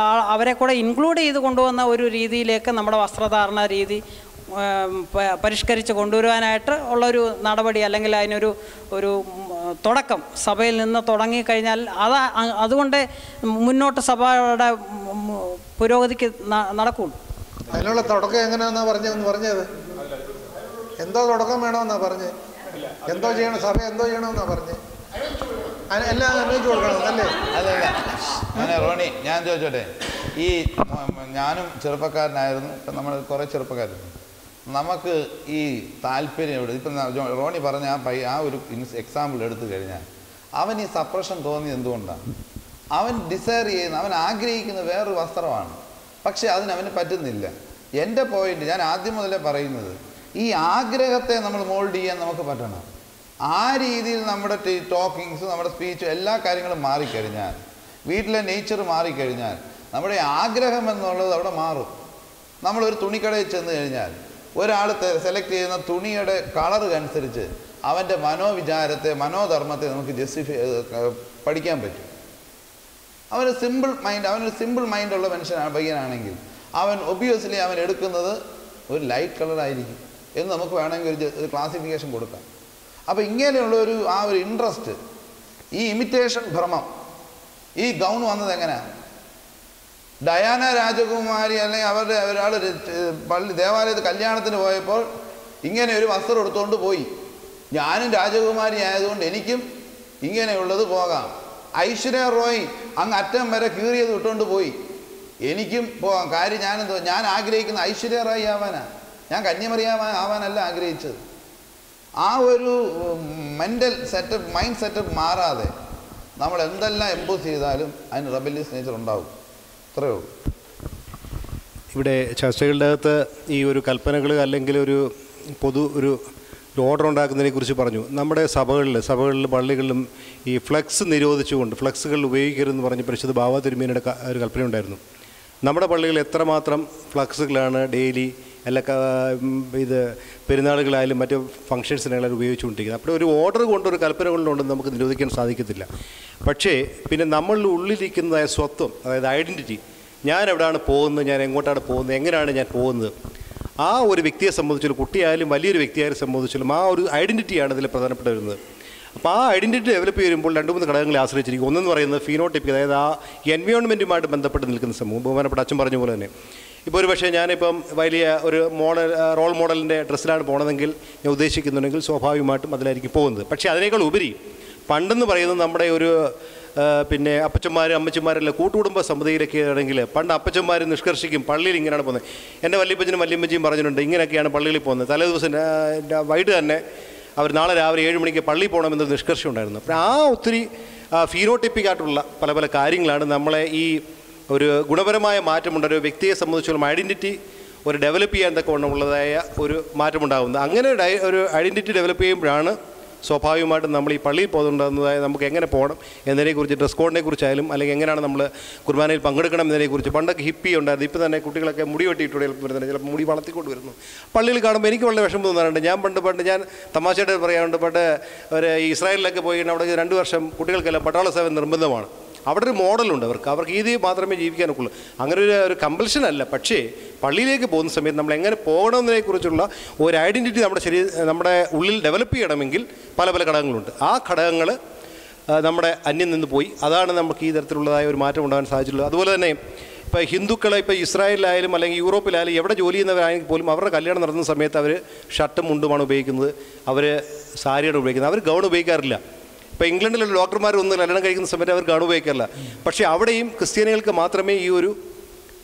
[SPEAKER 10] അവരെ കൂടെ ഇൻക്ലൂഡ് ചെയ്ത് കൊണ്ടുവന്ന ഒരു രീതിയിലേക്ക് നമ്മുടെ വസ്ത്രധാരണ രീതി പരിഷ്കരിച്ച് കൊണ്ടുവരുവാനായിട്ട് ഉള്ളൊരു നടപടി, അല്ലെങ്കിൽ അതിനൊരു തുടക്കം സഭയിൽ നിന്ന് തുടങ്ങിക്കഴിഞ്ഞാൽ അതുകൊണ്ട് മുന്നോട്ട് സഭയുടെ പുരോഗതിക്ക് നടക്കുള്ളൂ.
[SPEAKER 4] അതിനുള്ള തുടക്കം എങ്ങനെയാണെന്നാണ് പറഞ്ഞത്? എന്തോ തുടക്കം വേണമെന്നാണ് പറഞ്ഞത്, എന്തോ ചെയ്യണം, സഭ എന്തോ ചെയ്യണമെന്നാണ് പറഞ്ഞത്, എല്ലാം നിർണ്ണയിച്ചു കൊടുക്കണം അല്ലേ?
[SPEAKER 3] അതല്ല അങ്ങനെ റോണി, ഞാൻ ചോദിച്ചോട്ടെ, ഈ ഞാനും ചെറുപ്പക്കാരനായിരുന്നു, ഇപ്പം നമ്മൾ കുറേ ചെറുപ്പക്കാരുണ്ട്, നമുക്ക് ഈ താല്പര്യം ഇവിടെ ഇപ്പം റോണി പറഞ്ഞ ആ ഒരു എക്സാമ്പിൾ എടുത്തു കഴിഞ്ഞാൽ അവൻ ഈ സപ്രഷൻ തോന്നിയത് എന്തുകൊണ്ടാണ്? അവൻ ഡിസയർ ചെയ്യുന്ന, അവൻ ആഗ്രഹിക്കുന്ന വേറൊരു വസ്ത്രമാണ്, പക്ഷെ അതിനവന് പറ്റുന്നില്ല. എൻ്റെ പോയിന്റ് ഞാൻ ആദ്യം മുതലേ പറയുന്നത്, ഈ ആഗ്രഹത്തെ നമ്മൾ മോൾഡ് ചെയ്യാൻ നമുക്ക് പറ്റണം. ആ രീതിയിൽ നമ്മുടെ ടോക്കിങ്സ്, നമ്മുടെ സ്പീച്ച്, എല്ലാ കാര്യങ്ങളും മാറിക്കഴിഞ്ഞാൽ, വീട്ടിലെ നേച്ചർ മാറിക്കഴിഞ്ഞാൽ നമ്മുടെ ആഗ്രഹം എന്നുള്ളത് അവിടെ മാറും. നമ്മളൊരു തുണിക്കടയിൽ ചെന്ന് കഴിഞ്ഞാൽ ഒരാൾ സെലക്ട് ചെയ്യുന്ന തുണിയുടെ കളറ് അനുസരിച്ച് അവൻ്റെ മനോവിചാരത്തെ, മനോധർമ്മത്തെ നമുക്ക് പഠിക്കാൻ പറ്റും. അവനൊരു സിമ്പിൾ മൈൻഡുള്ള പയ്യനാണെങ്കിൽ അവൻ ഒബ്വിയസ്ലി അവൻ എടുക്കുന്നത് ഒരു ലൈറ്റ് കളറായിരിക്കും എന്ന് നമുക്ക് വേണമെങ്കിൽ ഒരു ക്ലാസിഫിക്കേഷൻ കൊടുക്കാം. അപ്പോൾ ഇങ്ങനെയുള്ള ഒരു ഇൻട്രസ്റ്റ്, ഈ ഇമിറ്റേഷൻ ഭ്രമം ഈ ഗൗൺ വന്നത് എങ്ങനെയാണ്? ഡയാന രാജകുമാരി അല്ലെങ്കിൽ അവരുടെ ഒരാൾ പള്ളി ദേവാലയത്തിൽ കല്യാണത്തിന് പോയപ്പോൾ ഇങ്ങനെ ഒരു വസ്ത്രം എടുത്തുകൊണ്ട് പോയി. ഞാനും രാജകുമാരി ആയതുകൊണ്ട് എനിക്കും ഇങ്ങനെയുള്ളത് പോകാം. ഐശ്വര്യ റോയ് അങ്ങ് അറ്റം വരെ കീറിയത് ഇട്ടുകൊണ്ട് പോയി, എനിക്കും പോകാം. കാര്യം ഞാൻ ആഗ്രഹിക്കുന്ന ഐശ്വര്യ റോയ് ആവാനാണ്, ഞാൻ കന്യമറിയാവാനല്ല ആഗ്രഹിച്ചത്. ആ ഒരു മൈൻഡ് സെറ്റപ്പ് മാറാതെ നമ്മൾ എന്തെല്ലാം എംപോസ് ചെയ്താലും അതിന് റെബല്യസ് നേച്ചർ ഉണ്ടാവും. അത്രയേ ഉള്ളൂ.
[SPEAKER 14] ഇവിടെ ചർച്ചകളുടെ അകത്ത് ഈ ഒരു കൽപ്പനകൾ അല്ലെങ്കിൽ ഒരു ഓർഡർ ഉണ്ടാക്കുന്നതിനെക്കുറിച്ച് പറഞ്ഞു. നമ്മുടെ സഭകളിലും പള്ളികളിലും ഈ ഫ്ലക്സ് നിരോധിച്ചുകൊണ്ട് ഫ്ലക്സുകൾ ഉപയോഗിക്കരുതെന്ന് പറഞ്ഞ് പരിശുദ്ധ ബാവ തിരുമേനിയുടെ ഒരു കൽപ്പന ഉണ്ടായിരുന്നു. നമ്മുടെ പള്ളികളിൽ എത്രമാത്രം ഫ്ലക്സുകളാണ് ഡെയിലി ഇത് പെരുന്നാളുകളായാലും മറ്റ് ഫംഗ്ഷൻസിനായാലും ഉപയോഗിച്ചുകൊണ്ടിരിക്കുന്നത്. അപ്പോൾ ഒരു ഓർഡർ കൊണ്ടൊരു കൽപ്പന കൊണ്ടുണ്ടെന്ന് നമുക്ക് നിരോധിക്കാൻ സാധിക്കത്തില്ല. പക്ഷേ പിന്നെ നമ്മളുടെ ഉള്ളിലിരിക്കുന്നതായ സ്വത്വം, അതായത് ഐഡൻറ്റിറ്റി, ഞാൻ എവിടെയാണ് പോകുന്നത്, ഞാൻ എങ്ങോട്ടാണ് പോകുന്നത്, എങ്ങനെയാണ് ഞാൻ പോകുന്നത്, ആ ഒരു വ്യക്തിയെ സംബന്ധിച്ചാലും കുട്ടിയായാലും വലിയൊരു വ്യക്തിയായാലും സംബന്ധിച്ചാലും ആ ഒരു ഐഡൻറ്റിറ്റിയാണ് ഇതിൽ പ്രധാനപ്പെട്ട വരുന്നത്. അപ്പോൾ ആ ഐഡൻറ്റിറ്റി ഡെവലപ്പ് ചെയ്യുമ്പോൾ 2-3 ഘടകങ്ങളെ ആശ്രയിച്ചിരിക്കും. ഒന്നെന്ന് പറയുന്നത് ഫീനോടൈപ്പ്, അതായത് ആ എൻവയോൺമെൻറ്റുമായിട്ട് ബന്ധപ്പെട്ട് നിൽക്കുന്ന സമൂഹം. ബഹുമാനപ്പെട്ട അച്ഛൻ പറഞ്ഞ പോലെ തന്നെ ഇപ്പോൾ ഒരു പക്ഷേ ഞാനിപ്പം വലിയ ഒരു റോൾ മോഡലിൻ്റെ ഡ്രസ്സിലാണ് പോകണമെങ്കിൽ ഞാൻ ഉദ്ദേശിക്കുന്നുണ്ടെങ്കിൽ സ്വാഭാവികമായിട്ടും അതിലായിരിക്കും പോകുന്നത്. പക്ഷേ അതിനേക്കാൾ ഉപരി പണ്ടെന്ന് പറയുന്നത് നമ്മുടെ ഒരു പിന്നെ അമ്മച്ചിമാരെല്ലാം കൂട്ടുകുടുംബ സമിതിയിലൊക്കെ ആണെങ്കിൽ പണ്ട് അപ്പച്ചന്മാർ നിഷ്കർഷിക്കും പള്ളിയിൽ ഇങ്ങനെയാണ് പോകുന്നത്. എൻ്റെ വല്യപ്പച്ചനും വല്യമ്മച്ചിയും പറഞ്ഞിട്ടുണ്ട് ഇങ്ങനെയൊക്കെയാണ് പള്ളിയിൽ പോകുന്നത്. തലേ ദിവസം വൈകിട്ട് തന്നെ അവർ നാളെ രാവിലെ 7 മണിക്ക് പള്ളിയിൽ പോകണമെന്നൊരു നിഷ്കർഷം ഉണ്ടായിരുന്നു. അപ്പോൾ ആ ഒത്തിരി ഫീനോട്ടിപ്പിക്കായിട്ടുള്ള പല കാര്യങ്ങളാണ് നമ്മളെ ഈ ഒരു ഗുണപരമായ മാറ്റമുണ്ട്. ഒരു വ്യക്തിയെ സംബന്ധിച്ചോളം ഐഡൻറ്റിറ്റി ഒരു ഡെവലപ്പ് ചെയ്യാൻ തക്കവണ്ണമുള്ളതായ ഒരു മാറ്റമുണ്ടാകുന്നത്. അങ്ങനെ ഒരു ഐഡൻറ്റിറ്റി ഡെവലപ്പ് ചെയ്യുമ്പോഴാണ് സ്വാഭാവികമായിട്ടും നമ്മൾ ഈ പള്ളിയിൽ പോകുന്നുണ്ടാകുന്നതായ നമുക്ക് എങ്ങനെ പോകണം എന്നതിനെക്കുറിച്ച്, ഡ്രസ് കോഡിനെ കുറിച്ചായാലും അല്ലെങ്കിൽ എങ്ങനെയാണ് നമ്മൾ കുർബാനയിൽ പങ്കെടുക്കണം എന്നതിനെക്കുറിച്ച്. പണ്ടൊക്കെ ഹിപ്പി ഉണ്ടായിരുന്നു, ഇപ്പോൾ തന്നെ കുട്ടികളൊക്കെ മുടി വെട്ടിയിട്ട് വരുന്നുണ്ട്, ചിലപ്പോൾ മുടി വളർത്തിക്കൊണ്ട് വരുന്നു. പള്ളിയിൽ കാണുമ്പോൾ എനിക്ക് വളരെ വിഷമം തോന്നാറുണ്ട്. ഞാൻ ഞാൻ തമാശയായിട്ട് പറയാറുണ്ട്, ഒരു ഇസ്രായേലിലൊക്കെ പോയി അവിടെ 2 വർഷം കുട്ടികൾക്കെല്ലാം പട്ടാള സേവനം നിർബന്ധമാണ്. അവിടെ ഒരു മോഡലുണ്ട്, അവർക്ക് ഇത് മാത്രമേ ജീവിക്കാനൊക്കുള്ളൂ. അങ്ങനെ ഒരു കമ്പൽഷൻ അല്ല. പക്ഷേ പള്ളിയിലേക്ക് പോകുന്ന സമയത്ത് നമ്മൾ എങ്ങനെ പോകണമെന്നതിനെക്കുറിച്ചുള്ള ഒരു ഐഡൻറ്റിറ്റി നമ്മുടെ ഉള്ളിൽ ഡെവലപ്പ് ചെയ്യണമെങ്കിൽ പല ഘടകങ്ങളുണ്ട്. ആ ഘടകങ്ങൾ നമ്മുടെ അന്യം നിന്ന് പോയി. അതാണ് നമുക്ക് ഈ തരത്തിലുള്ളതായ ഒരു മാറ്റം ഉണ്ടാകാൻ സാധിച്ചിട്ടുള്ളത്. അതുപോലെ തന്നെ ഇപ്പോൾ ഹിന്ദുക്കളെ ഇപ്പോൾ ഇസ്രായേലിലായാലും അല്ലെങ്കിൽ യൂറോപ്പിലായാലും എവിടെ ജോലി ചെയ്യുന്നവരാണെങ്കിൽ പോലും അവരുടെ കല്യാണം നടത്തുന്ന സമയത്ത് അവർ ഷർട്ടും മുണ്ടുമാണ് ഉപയോഗിക്കുന്നത്, അവർ സാരിയാണ് ഉപയോഗിക്കുന്നത്, അവർ ഗൗൺ ഉപയോഗിക്കാറില്ല. ഇപ്പോൾ ഇംഗ്ലണ്ടിലുള്ള ഡോക്ടർമാരൊന്നും കല്യാണം കഴിക്കുന്ന സമയത്ത് അവർ ഗൗൺ ഉപയോഗിക്കാറില്ല. പക്ഷേ അവിടെയും ക്രിസ്ത്യാനികൾക്ക് മാത്രമേ ഈ ഒരു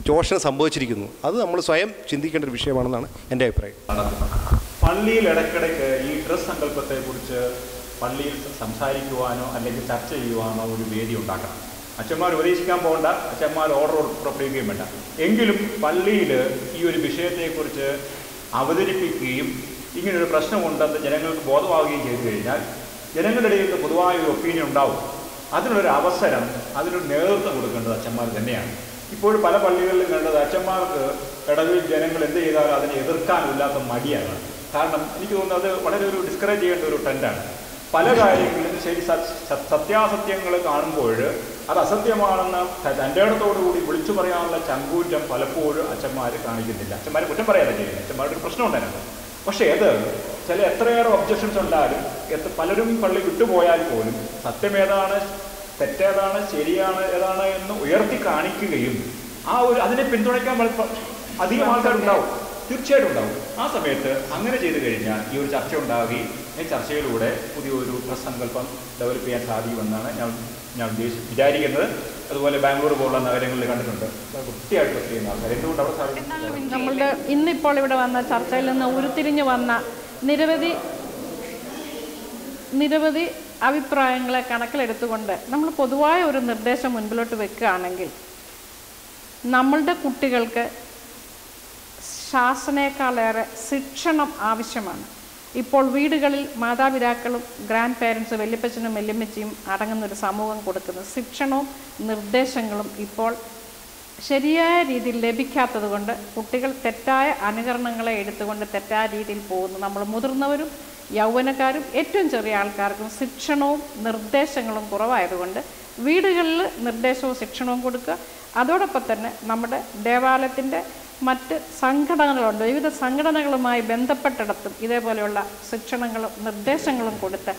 [SPEAKER 14] ചൂഷണം സംഭവിച്ചിരിക്കുന്നു. അത് നമ്മൾ സ്വയം ചിന്തിക്കേണ്ട ഒരു വിഷയമാണെന്നാണ് എൻ്റെ അഭിപ്രായം.
[SPEAKER 15] പള്ളിയിൽ ഇടയ്ക്കിടയ്ക്ക് ഈ ഡ്രസ് സങ്കല്പത്തെക്കുറിച്ച് പള്ളിയിൽ സംസാരിക്കുവാനോ അല്ലെങ്കിൽ ചർച്ച ചെയ്യുവാനോ ഒരു വേദി ഉണ്ടാക്കണം. അച്ഛന്മാർ ഉപദേശിക്കാൻ പോകണ്ട, അച്ഛന്മാർ ഓർഡർ പുറപ്പെടുവിക്കുകയും വേണ്ട. എങ്കിലും പള്ളിയിൽ ഈ ഒരു വിഷയത്തെക്കുറിച്ച് അവതരിപ്പിക്കുകയും ഇങ്ങനൊരു പ്രശ്നമുണ്ടെന്ന് ജനങ്ങൾക്ക് ബോധമാവുകയും ചെയ്തു കഴിഞ്ഞാൽ ജനങ്ങളുടെ ഇടയിൽ പൊതുവായ ഒരു ഒപ്പീനിയൻ ഉണ്ടാവും. അതിനുള്ളൊരു അവസരം, അതിനൊരു നേതൃത്വം കൊടുക്കേണ്ടത് അച്ഛന്മാർ തന്നെയാണ്. ഇപ്പോൾ പല പള്ളികളിലും കണ്ടത് അച്ഛന്മാർക്ക് ഇടവിൽ ജനങ്ങൾ എന്ത് ചെയ്താലും അതിനെ എതിർക്കാനില്ലാത്ത മടിയാണ്. കാരണം എനിക്ക് തോന്നുന്നത് അത് വളരെ ഒരു ഡിസ്കറേജ് ചെയ്യേണ്ട ഒരു ട്രെൻഡാണ്. പല കാര്യങ്ങളിലും ശരി സത്യാസത്യങ്ങൾ കാണുമ്പോൾ അത് അസത്യമാണെന്ന് തൻ്റെ ഇടത്തോടുകൂടി വിളിച്ചു പറയാനുള്ള ചങ്കൂറ്റം പലപ്പോഴും അച്ഛന്മാർ കാണിക്കുന്നില്ല. അച്ഛന്മാരെ കുറ്റം പറയാതെ ചെയ്യുന്നത്, അച്ഛന്മാരുടെ ഒരു പ്രശ്നം ഉണ്ടായിരുന്നു. പക്ഷേ അത് എത്രയേറെ ഒബ്ജക്ഷൻസ് ഉണ്ടായാലും പലരും പള്ളി വിട്ടുപോയാൽ പോലും സത്യമേതാണ്, തെറ്റേതാണ്, ശരിയാണ് ഏതാണ് എന്ന് ഉയർത്തി കാണിക്കുകയും അതിനെ പിന്തുണയ്ക്കാൻ അധികം ആൾക്കാരുണ്ടാവും, തീർച്ചയായിട്ടും ഉണ്ടാവും. ആ സമയത്ത് അങ്ങനെ ചെയ്തു കഴിഞ്ഞാൽ ഈ ഒരു ചർച്ച ഉണ്ടാവുകയും ഈ ചർച്ചയിലൂടെ പുതിയൊരു ഡ്രസ് സങ്കല്പം ഡെവലപ്പ് ചെയ്യാൻ സാധിക്കുമെന്നാണ് ഞാൻ വിചാരിക്കുന്നത്. അതുപോലെ ബാംഗ്ലൂർ പോലുള്ള നഗരങ്ങളിൽ കണ്ടിട്ടുണ്ട് വൃത്തിയായിട്ട് ചെയ്യുന്ന ആൾക്കാർ. എന്തുകൊണ്ട് അവിടെ സാധിക്കും?
[SPEAKER 5] നമ്മളുടെ ഇന്നിപ്പോൾ ഇവിടെ വന്ന ചർച്ചയിൽ നിന്ന് ഉരുത്തിരിഞ്ഞു വന്ന നിരവധി അഭിപ്രായങ്ങളെ കണക്കിലെടുത്തുകൊണ്ട് നമ്മൾ പൊതുവായ ഒരു നിർദ്ദേശം മുൻപിലോട്ട് വെക്കുകയാണെങ്കിൽ നമ്മളുടെ കുട്ടികൾക്ക് ശാസനയേക്കാളേറെ ശിക്ഷണം ആവശ്യമാണ്. ഇപ്പോൾ വീടുകളിൽ മാതാപിതാക്കളും ഗ്രാൻഡ് പേരൻസ്, വല്യപ്പച്ചനും വല്യമ്മച്ചിയും അടങ്ങുന്നൊരു സമൂഹം കൊടുക്കുന്ന ശിക്ഷണവും നിർദ്ദേശങ്ങളും ഇപ്പോൾ ശരിയായ രീതിയിൽ ലഭിക്കാത്തത് കൊണ്ട് കുട്ടികൾ തെറ്റായ അനുകരണങ്ങളെ എടുത്തുകൊണ്ട് തെറ്റായ രീതിയിൽ പോകുന്നു. നമ്മൾ മുതിർന്നവരും യൗവനക്കാരും ഏറ്റവും ചെറിയ ആൾക്കാർക്കും ശിക്ഷണവും നിർദ്ദേശങ്ങളും കുറവായതുകൊണ്ട് വീടുകളിൽ നിർദ്ദേശവും ശിക്ഷണവും കൊടുക്കുക. അതോടൊപ്പം തന്നെ നമ്മുടെ ദേവാലയത്തിൻ്റെ മറ്റ് സംഘടനകളുണ്ട്. വിവിധ സംഘടനകളുമായി ബന്ധപ്പെട്ടിടത്തും ഇതേപോലെയുള്ള ശിക്ഷണങ്ങളും നിർദ്ദേശങ്ങളും കൊടുത്ത്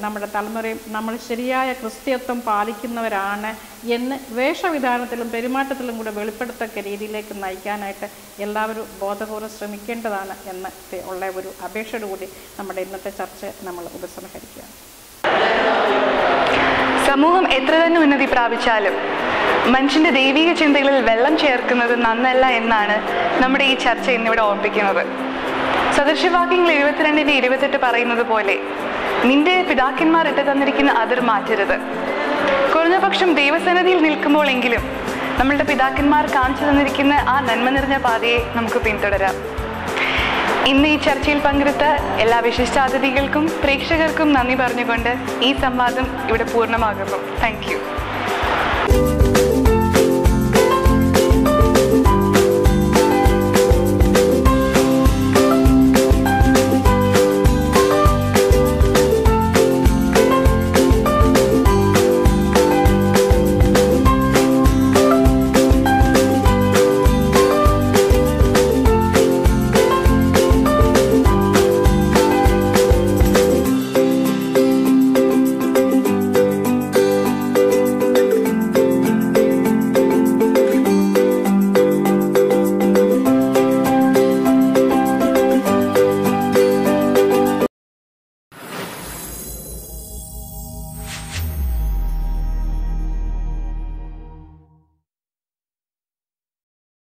[SPEAKER 5] നമ്മുടെ തലമുറയും നമ്മൾ ശരിയായ ക്രിസ്ത്യത്വം പാലിക്കുന്നവരാണ് എന്ന് വേഷവിധാനത്തിലും പെരുമാറ്റത്തിലും കൂടെ വെളിപ്പെടുത്തക്ക രീതിയിലേക്ക് നയിക്കാനായിട്ട് എല്ലാവരും ബോധപൂർവ്വം ശ്രമിക്കേണ്ടതാണ് എന്ന് ഉള്ള ഒരു അപേക്ഷയോട് കൂടി നമ്മുടെ ഇന്നത്തെ ചർച്ച നമ്മൾ ഉപസംഹരിക്കുകയാണ്.
[SPEAKER 2] സമൂഹം എത്ര തന്നെ ഉന്നതി പ്രാപിച്ചാലും മനുഷ്യന്റെ ദൈവിക ചിന്തകളിൽ വെള്ളം ചേർക്കുന്നത് നന്നല്ല എന്നാണ് നമ്മുടെ ഈ ചർച്ച ഇന്നിവിടെ ഓർപ്പിക്കുന്നത്. സദൃശവാക്യങ്ങൾ 72:28 പറയുന്നത് പോലെ നിന്റെ പിതാക്കന്മാർ ഇട്ട് തന്നിരിക്കുന്ന അതിർ മാറ്റരുത്. കുറഞ്ഞപക്ഷം ദൈവസന്നിധിയിൽ നിൽക്കുമ്പോഴെങ്കിലും നമ്മളുടെ പിതാക്കന്മാർ കാണിച്ചു തന്നിരിക്കുന്ന ആ നന്മ നിറഞ്ഞ പാതയെ നമുക്ക് പിന്തുടരാം. ഇന്ന് ഈ ചർച്ചയിൽ പങ്കെടുത്ത എല്ലാ വിശിഷ്ടാതിഥികൾക്കും പ്രേക്ഷകർക്കും നന്ദി പറഞ്ഞുകൊണ്ട് ഈ സംവാദം ഇവിടെ പൂർണ്ണമാകുന്നു. Thank you.